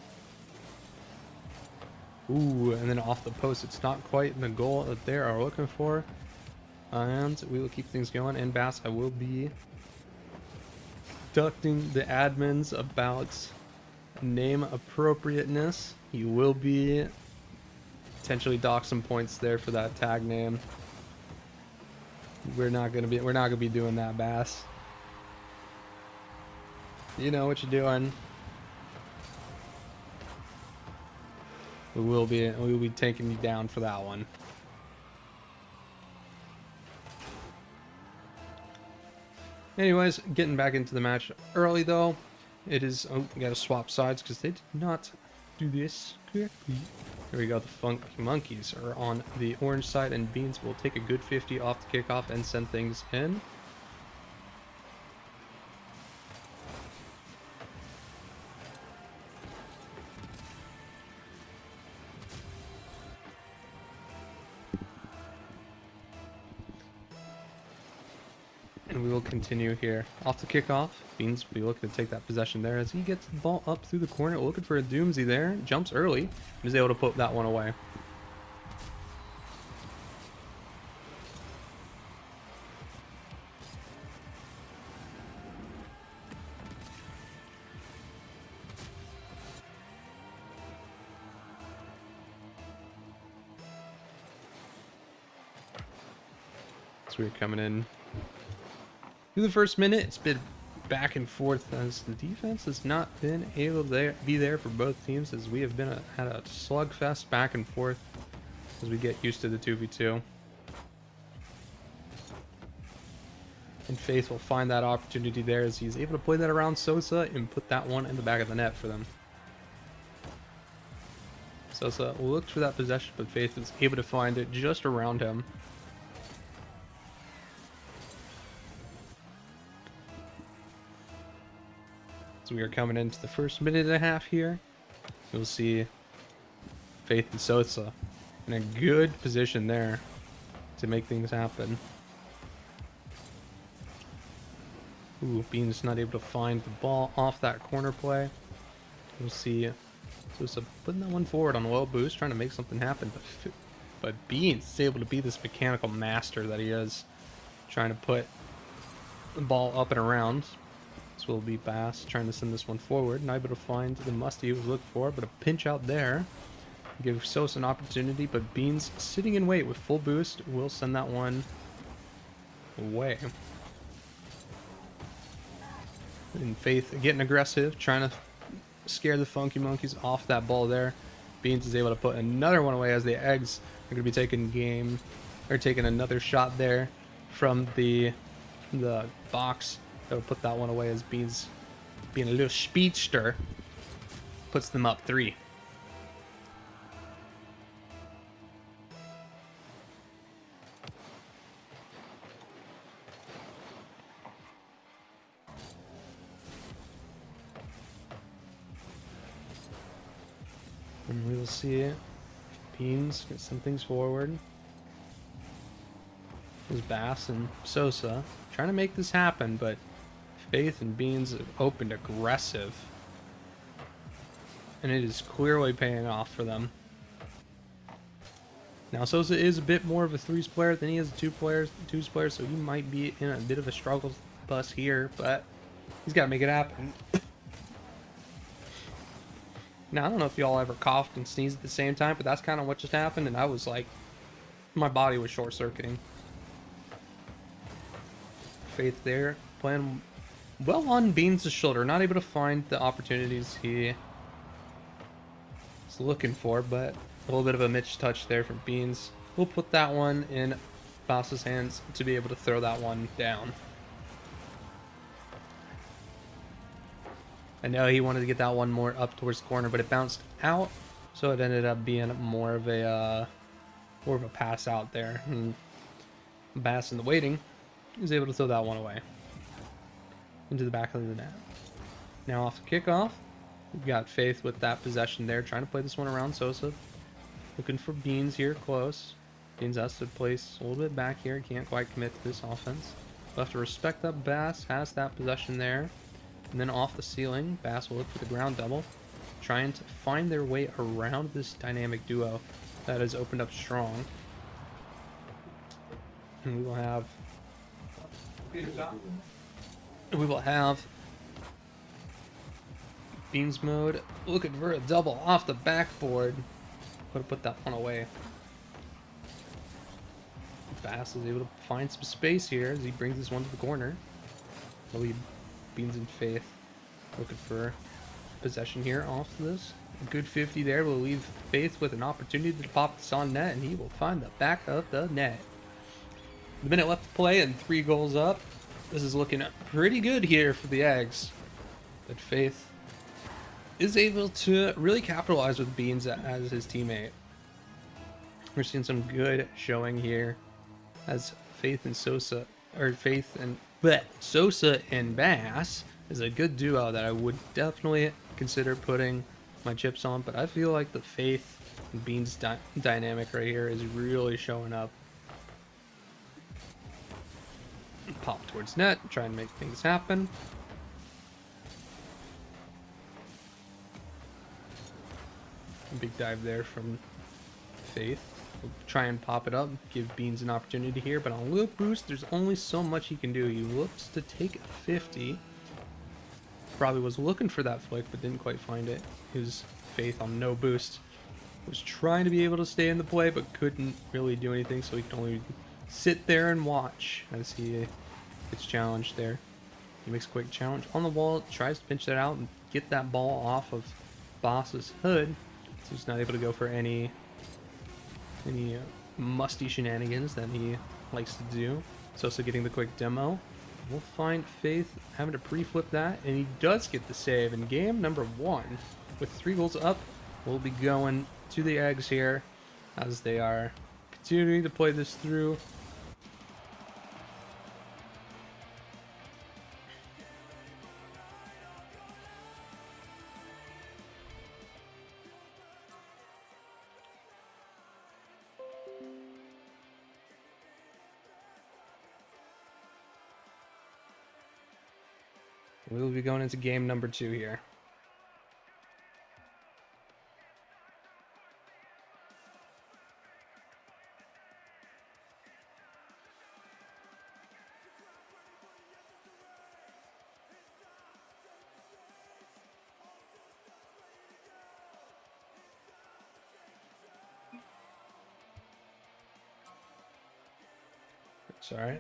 Ooh, and then off the post, it's not quite the goal that they are looking for. And we will keep things going. And Bass, I will be ducting the admins about name appropriateness. You will be potentially dock some points there for that tag name. We're not gonna be doing that, Bass. You know what you're doing. We will be taking you down for that one. Anyways, getting back into the match early though. It is, oh, we gotta swap sides because they did not do this correctly. Here we go, the Funky Monkeys are on the orange side, and Beans will take a good 50 off the kickoff and send things in. And we will continue here. Off the kickoff, Beans will be looking to take that possession there as he gets the ball up through the corner, looking for a Doomsy there. Jumps early, and is able to put that one away. So we're coming in through the first minute. It's been back and forth as the defense has not been able to be there for both teams, as we have been at a slugfest back and forth as we get used to the 2v2. And Faith will find that opportunity there as he's able to play that around Sosa and put that one in the back of the net for them. Sosa looked for that possession, but Faith was able to find it just around him. We are coming into the first minute and a half here. You'll see Faith and Sosa in a good position there to make things happen. Ooh, Beans not able to find the ball off that corner play. You'll see Sosa putting that one forward on a low boost, trying to make something happen. But Beans is able to be this mechanical master that he is, trying to put the ball up and around. This will be Bass trying to send this one forward. Not able to find the musty he was looking for, but a pinch out there. Give Sosa an opportunity, but Beans sitting in wait with full boost will send that one away. And Faith getting aggressive, trying to scare the Funky Monkeys off that ball there. Beans is able to put another one away as the Eggs are going to be taking another shot there from the box. That would put that one away as Beans, being a little speedster, puts them up 3. And we will see if Beans get some things forward. There's Bass and Sosa trying to make this happen, but Faith and Beans have opened aggressive. And it is clearly paying off for them. Now Sosa is a bit more of a threes player than he is a twos player, so he might be in a bit of a struggle bus here, but he's got to make it happen. Now I don't know if y'all ever coughed and sneezed at the same time, but that's kind of what just happened, and I was like, my body was short-circuiting. Faith there, playing well on Beans' shoulder, not able to find the opportunities he is looking for, but a little bit of a Mitch touch there from Beans. We'll put that one in Bass's hands to be able to throw that one down. I know he wanted to get that one more up towards the corner, but it bounced out, so it ended up being more of a pass out there. And Bass in the waiting is able to throw that one away into the back of the net. Now off the kickoff, we've got Faith with that possession there, trying to play this one around Sosa. Looking for Beans here close. Beans has to place a little bit back here. Can't quite commit to this offense. We'll have to respect that Bass has that possession there. And then off the ceiling, Bass will look for the ground double, trying to find their way around this dynamic duo that has opened up strong. And we will have Beans mode looking for a double off the backboard. Put that one away. Bass is able to find some space here as he brings this one to the corner. Lead Beans and Faith looking for possession here off this. A good 50 there will leave Faith with an opportunity to pop this on net, and he will find the back of the net. The minute left to play and 3 goals up. This is looking pretty good here for the Eggs. But Faith is able to really capitalize with Beans as his teammate. We're seeing some good showing here as Sosa and Bass is a good duo that I would definitely consider putting my chips on, but I feel like the Faith and Beans dynamic right here is really showing up. Pop towards net, try and make things happen. Big dive there from Faith. We'll try and pop it up, give Beans an opportunity here, but on loop boost, there's only so much he can do. He looks to take a 50. Probably was looking for that flick, but didn't quite find it. His Faith on no boost was trying to be able to stay in the play, but couldn't really do anything, so he can only sit there and watch as he gets challenged there. He makes a quick challenge on the wall, tries to pinch that out and get that ball off of Boss's hood. So he's not able to go for any musty shenanigans that he likes to do. Sosa getting the quick demo. We'll find Faith having to pre-flip that, and he does get the save in game number 1. With 3 goals up, we'll be going to the Eggs here as they are continuing to play this through. We will be going into game number 2 here. Sorry,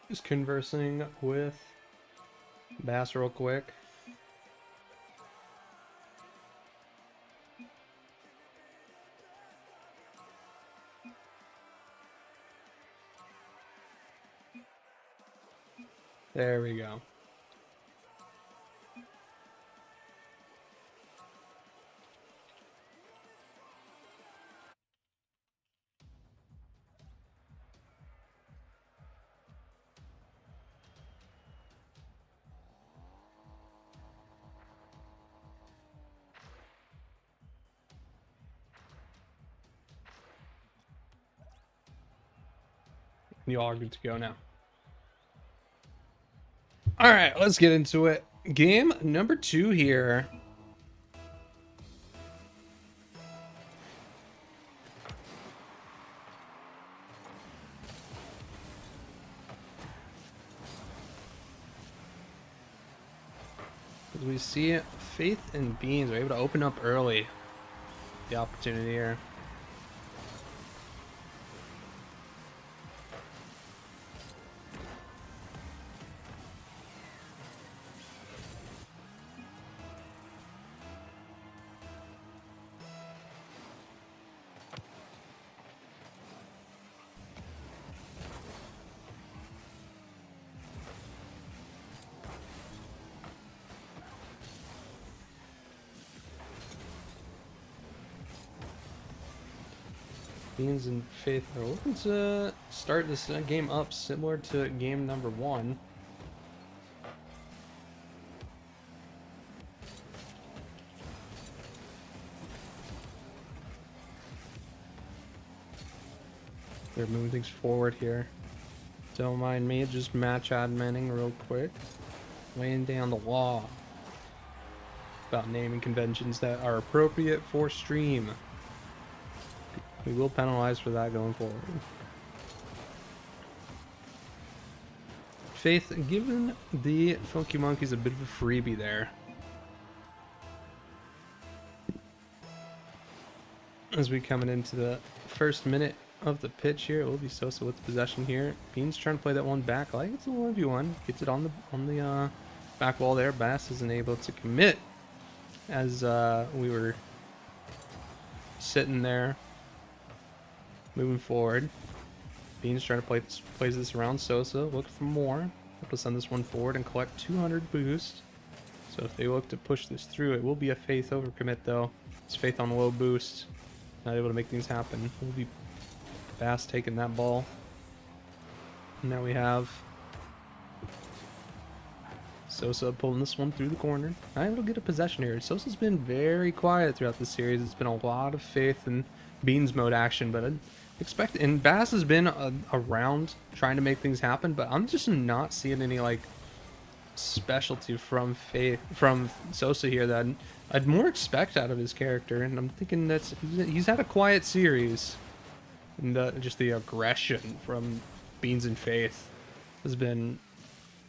just conversing with Bass real quick. There we go. You all are good to go now. All right, let's get into it. Game number 2 here. As we see, Faith and Beans are able to open up early. The opportunity here. Beans and Faith are looking to start this game up similar to game number 1. They're moving things forward here. Don't mind me, just match adminning real quick. Laying down the law about naming conventions that are appropriate for stream. We will penalize for that going forward. Faith, giving the Funky Monkeys a bit of a freebie there. As we coming into the first minute of the pitch here, it will be Sosa with the possession here. Beans trying to play that one back. I like it's a 1v1. Gets it on the back wall there. Bass isn't able to commit as we were sitting there. Moving forward, Beans trying to plays this around Sosa. Look for more. Able to send this one forward and collect 200 boost. So if they look to push this through, it will be a Faith overcommit though. It's Faith on low boost. Not able to make things happen. It will be Bass taking that ball. And now we have Sosa pulling this one through the corner. Not able to get a possession here. Sosa's been very quiet throughout the series. It's been a lot of Faith and Beans mode action, but I'd expect, and Bass has been around trying to make things happen, but I'm just not seeing any like specialty from Sosa here that I'd more expect out of his character. And I'm thinking that he's had a quiet series, and just the aggression from Beans and Faith has been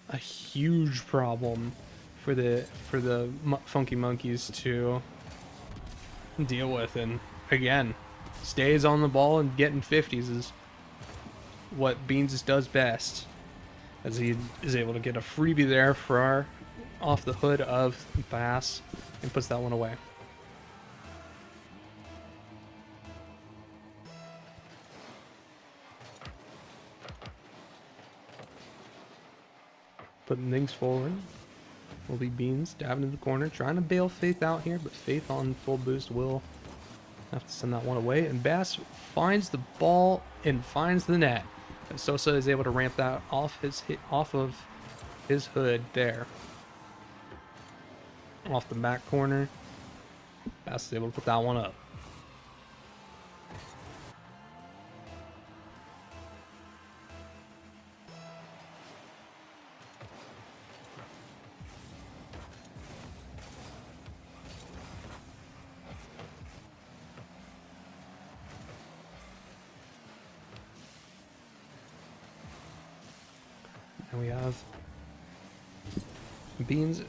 a huge problem for the Funky Monkeys to deal with. And again, stays on the ball and getting 50s is what Beans does best, as he is able to get a freebie there for off the hood of Bass and puts that one away. Putting things forward will be Beans dabbing in the corner, trying to bail Faith out here, but Faith on full boost will have to send that one away, and Bass finds the ball and finds the net. And Sosa is able to ramp that off of his hood there. Off the back corner. Bass is able to put that one up. And we have Beans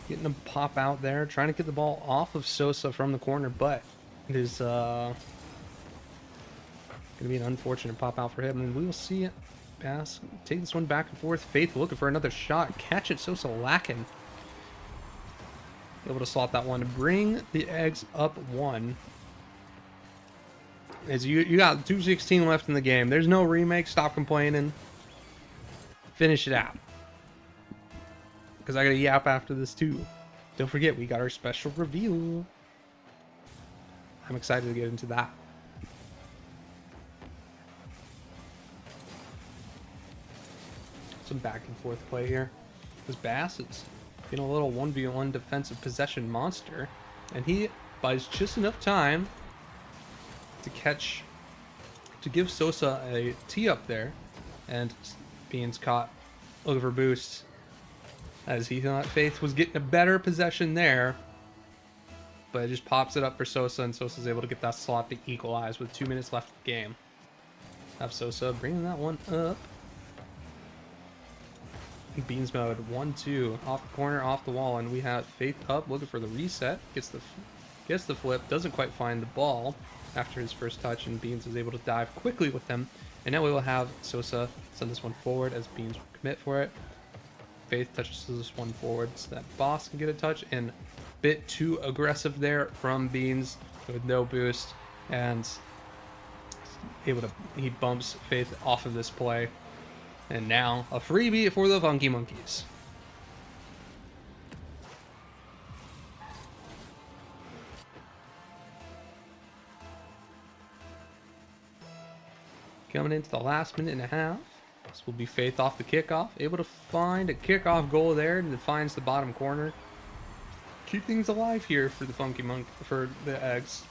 getting a pop out there, trying to get the ball off of Sosa from the corner, but it is going to be an unfortunate pop out for him. And we will see Bass take this one back and forth. Faith looking for another shot. Catch it, Sosa lacking. Able to slot that one to bring the eggs up 1. As you got 2:16 left in the game. There's no remake. Stop complaining. Finish it out. Because I got to yap after this too. Don't forget, we got our special reveal. I'm excited to get into that. Some back and forth play here. Because Bass is being a little 1v1 defensive possession monster. And he buys just enough time to give Sosa a tee up there. and Beans caught looking for boost as he thought Faith was getting a better possession there, but it just pops it up for Sosa, and Sosa's able to get that slot to equalize with 2 minutes left of the game. Have Sosa bringing that one up. Beans mode 1-2 off the corner, off the wall, and we have Faith up looking for the reset. Gets the flip, doesn't quite find the ball after his first touch, and Beans is able to dive quickly with him. And now we will have Sosa send this one forward as Beans will commit for it. Faith touches this one forward so that Boss can get a touch, and bit too aggressive there from Beans with no boost, and he bumps Faith off of this play. And now a freebie for the Funky Monkeys. Coming into the last minute and a half. This will be Faith off the kickoff. Able to find a kickoff goal there, and it finds the bottom corner. Keep things alive here for the for the Eggs.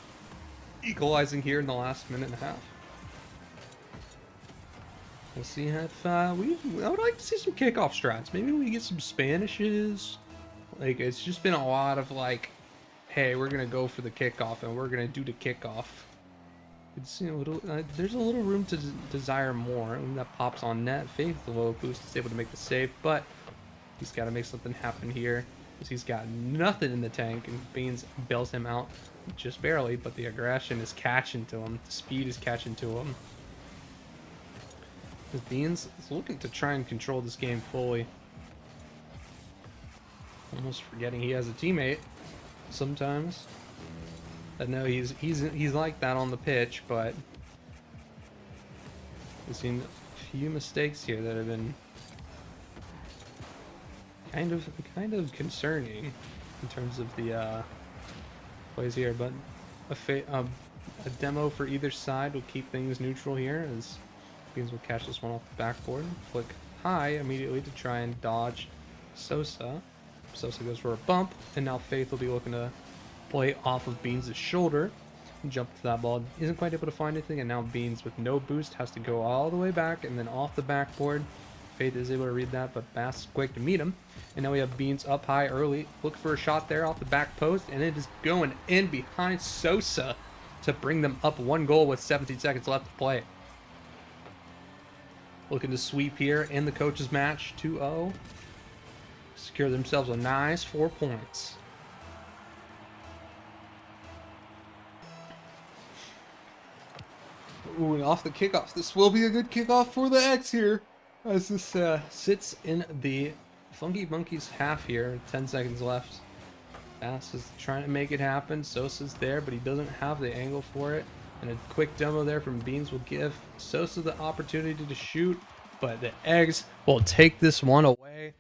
Equalizing here in the last minute and a half. We'll see if I would like to see some kickoff strats. Maybe we get some Spanishes. Like, it's just been a lot of like, hey, we're gonna go for the kickoff and we're gonna do the kickoff. It's, you know, there's a little room to desire more. And that pops on net. Faith, the low boost, is able to make the save, but he's got to make something happen here because he's got nothing in the tank, and Beans bails him out just barely. But the aggression is catching to him. The speed is catching to him. Beans is looking to try and control this game fully. Almost forgetting he has a teammate sometimes. I know he's like that on the pitch, but we've seen a few mistakes here that have been kind of concerning in terms of the plays here. But a demo for either side will keep things neutral here, as Beans will catch this one off the backboard, flick high immediately to try and dodge Sosa. Sosa goes for a bump, and now Faith will be looking to play off of Beans' shoulder and jump to that ball. Isn't quite able to find anything, and now Beans with no boost has to go all the way back and then off the backboard. Faith is able to read that, but Bass is quick to meet him. And now we have Beans up high early, look for a shot there off the back post, and it is going in behind Sosa to bring them up 1 goal with 17 seconds left to play. Looking to sweep here in the coaches match, 2-0. Secure themselves a nice 4 points. Ooh, and off the kickoff. This will be a good kickoff for the X here, as this sits in the Funky Monkeys half here. 10 seconds left. Bass is trying to make it happen. Sosa's there, but he doesn't have the angle for it. And a quick demo there from Beans will give Sosa the opportunity to shoot, but the Eggs will take this one away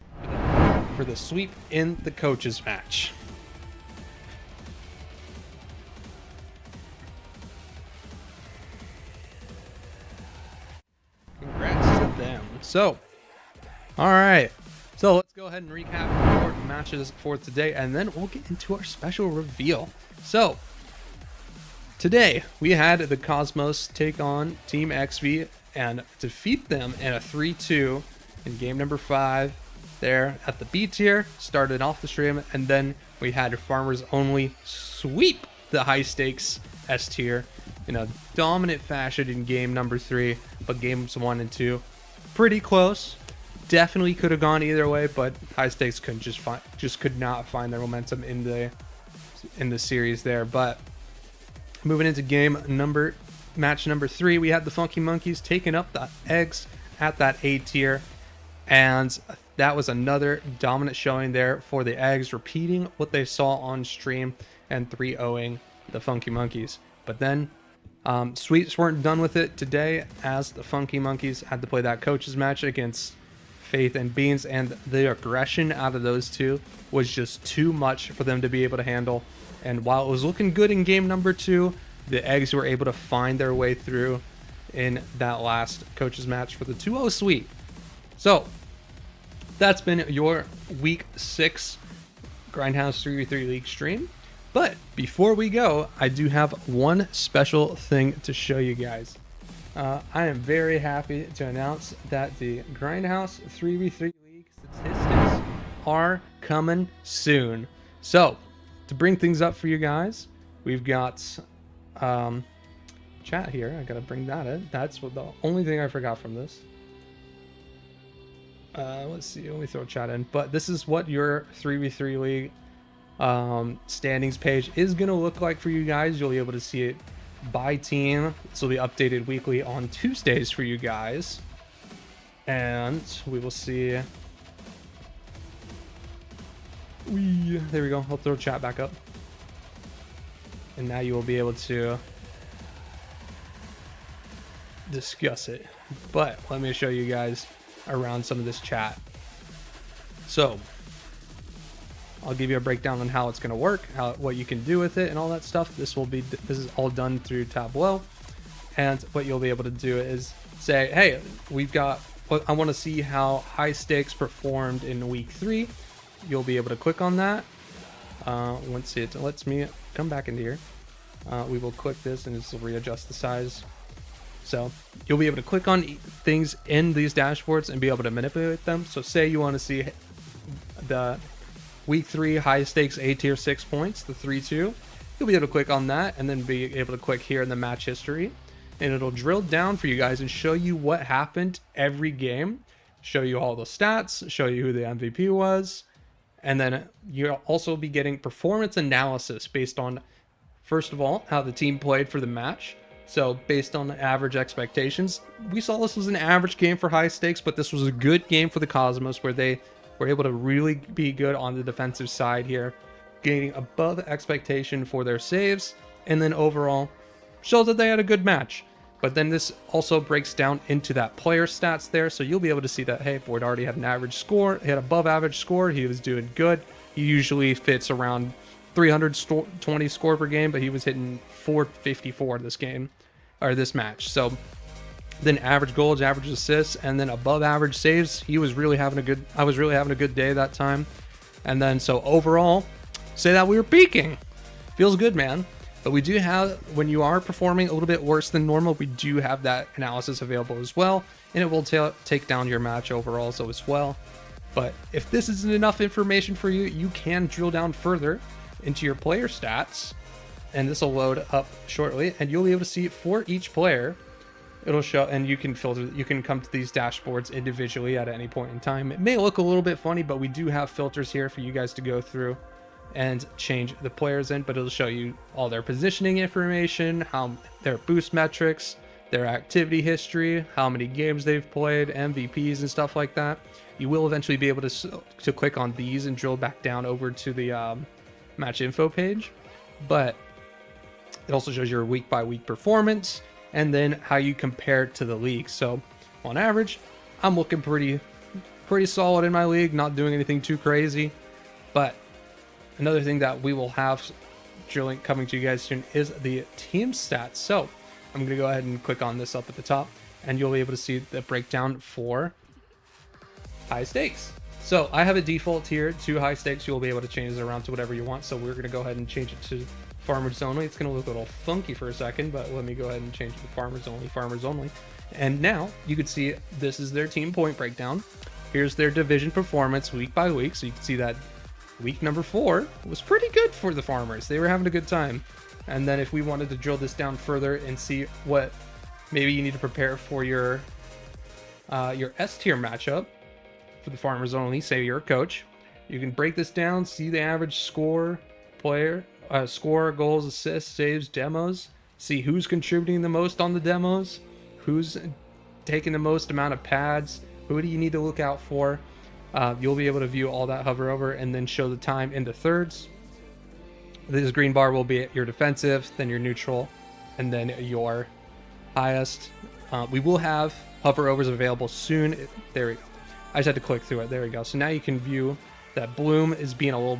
for the sweep in the coaches match. Congrats to them. So, all right. So let's go ahead and recap the important matches for today, and then we'll get into our special reveal. So, today, we had the Cosmos take on Team XV and defeat them in a 3-2 in game number 5 there at the B tier. Started off the stream, and then we had Farmers Only sweep the high stakes S tier in a dominant fashion in game number 3, but games 1 and 2 pretty close. Definitely could have gone either way, but high stakes could not find their momentum in the series there. But moving into match number 3, we had the Funky Monkeys taking up the Eggs at that A tier, and that was another dominant showing there for the Eggs, repeating what they saw on stream and 3-0ing the Funky Monkeys. But then Sweeps weren't done with it today, as the Funky Monkeys had to play that coaches match against Faith and Beans, and the aggression out of those two was just too much for them to be able to handle. And while it was looking good in game number 2, the Eggs were able to find their way through in that last coaches match for the 2-0 sweep. So that's been your week 6 Grindhouse 3v3 League stream. But before we go, I do have one special thing to show you guys. I am very happy to announce that the Grindhouse 3v3 League statistics are coming soon. So, to bring things up for you guys, we've got chat here. I gotta bring that in. That's what the only thing I forgot from this. Let's see. Let me throw chat in. But this is what your 3v3 League standings page is gonna look like for you guys. You'll be able to see it by team. This will be updated weekly on Tuesdays for you guys, and we will see. There we go. I'll throw chat back up, and now you will be able to discuss it. But let me show you guys around some of this chat. So I'll give you a breakdown on how it's going to work, what you can do with it and all that stuff. This is all done through Tableau, and what you'll be able to do is say, hey, I want to see how high stakes performed in week 3. You'll be able to click on that. Once it lets me come back into here, we will click this and this will readjust the size. So you'll be able to click on things in these dashboards and be able to manipulate them. So say you want to see the week 3 high stakes A tier 6 points, the 3-2. You'll be able to click on that and then be able to click here in the match history, and it'll drill down for you guys and show you what happened every game, show you all the stats, show you who the MVP was, and then you'll also be getting performance analysis based on, first of all, how the team played for the match. So based on the average expectations, we saw this was an average game for high stakes, but this was a good game for the Cosmos where they were able to really be good on the defensive side here, gaining above expectation for their saves, and then overall shows that they had a good match. But then this also breaks down into that player stats there, so you'll be able to see that, hey, Boyd already had an average score, he had above average score, he was doing good. He usually fits around 320 score per game, but he was hitting 454 this game, or this match. So then average goals, average assists, and then above average saves. I was really having a good day that time. And then so overall, say that we were peaking. Feels good, man. But we do have, when you are performing a little bit worse than normal, we do have that analysis available as well, and it will take down your match overall so as well. But if this isn't enough information for you, you can drill down further into your player stats, and this will load up shortly, and you'll be able to see for each player. It'll show, and you can filter, you can come to these dashboards individually at any point in time. It may look a little bit funny, but we do have filters here for you guys to go through and change the players in, but it'll show you all their positioning information, how their boost metrics, their activity history, how many games they've played, MVPs and stuff like that. You will eventually be able to click on these and drill back down over to the match info page, but it also shows your week by week performance and then how you compare to the league. So on average, I'm looking pretty solid in my league, not doing anything too crazy. But another thing that we will have drilling coming to you guys soon is the team stats. So I'm going to go ahead and click on this up at the top, and you'll be able to see the breakdown for high stakes. So I have a default here to high stakes. You'll be able to change it around to whatever you want. So we're going to go ahead and change it to farmers only. It's going to look a little funky for a second, but let me go ahead and change it to farmers only. And now you can see this is their team point breakdown. Here's their division performance week by week. So you can see that week number 4 was pretty good for the farmers. They were having a good time. And then if we wanted to drill this down further and see what maybe you need to prepare for your S tier matchup for the farmers only, say you're a coach, you can break this down, see the average score, score, goals, assists, saves, demos, see who's contributing the most on the demos, who's taking the most amount of pads, who do you need to look out for. You'll be able to view all that, hover over, and then show the time in the thirds. This green bar will be your defensive, then your neutral, and then your highest. We will have hover overs available soon. There we go. I just had to click through it. There we go. So now you can view that Bloom is being a little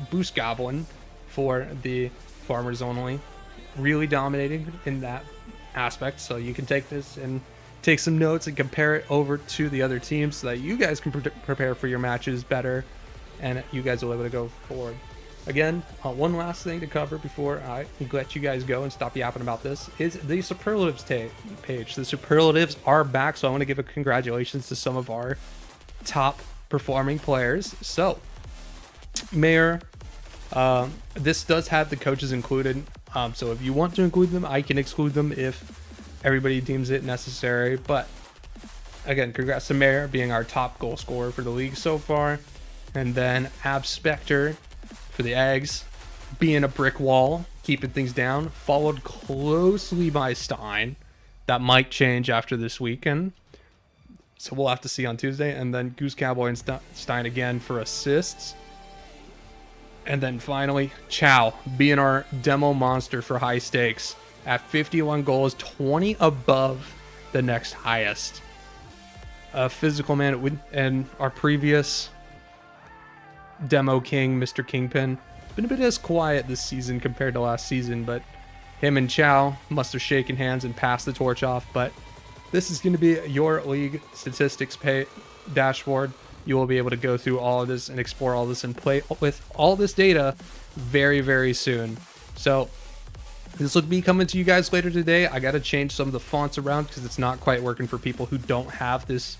boost goblin for the farmers only, really dominating in that aspect. So you can take this and take some notes and compare it over to the other teams so that you guys can prepare for your matches better, and you guys will be able to go forward. again, one last thing to cover before I let you guys go and stop yapping about this is the superlatives page. The superlatives are back, so I want to give a congratulations to some of our top performing players. So, Mayor, this does have the coaches included. So if you want to include them, I can exclude them if everybody deems it necessary. But again, congrats to Mayor being our top goal scorer for the league so far. And then Ab Spectre for the Eggs being a brick wall, keeping things down, followed closely by Stein. That might change after this weekend, so we'll have to see on Tuesday. And then Goose Cowboy and Stein again for assists. And then finally, Chow being our demo monster for high stakes at 51 goals, 20 above the next highest. Physical man and our previous demo king, Mr. Kingpin, been a bit as quiet this season compared to last season, but him and Chow must have shaken hands and passed the torch off. But this is going to be your league statistics dashboard. You will be able to go through all of this and explore all this and play with all this data very, very soon. So this will be coming to you guys later today. I got to change some of the fonts around because it's not quite working for people who don't have this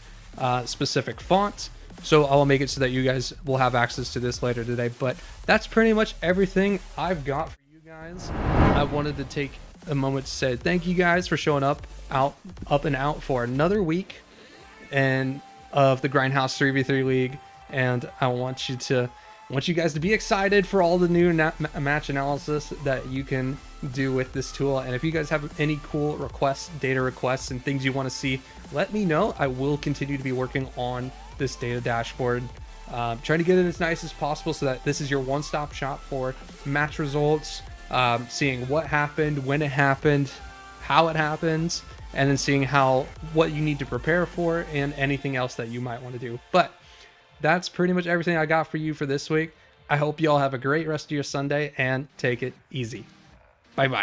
specific font. So I will make it so that you guys will have access to this later today. But that's pretty much everything I've got for you guys. I wanted to take a moment to say thank you guys for showing up and out for another week and of the Grindhouse 3v3 League, and I want you guys to be excited for all the new match analysis that you can do with this tool. And if you guys have any cool requests, data requests, and things you want to see, let me know. I will continue to be working on this data dashboard, trying to get it as nice as possible so that this is your one-stop shop for match results, seeing what happened, when it happened, how it happens, and then seeing what you need to prepare for and anything else that you might want to do. But that's pretty much everything I got for you for this week. I hope you all have a great rest of your Sunday and take it easy. Bye-bye.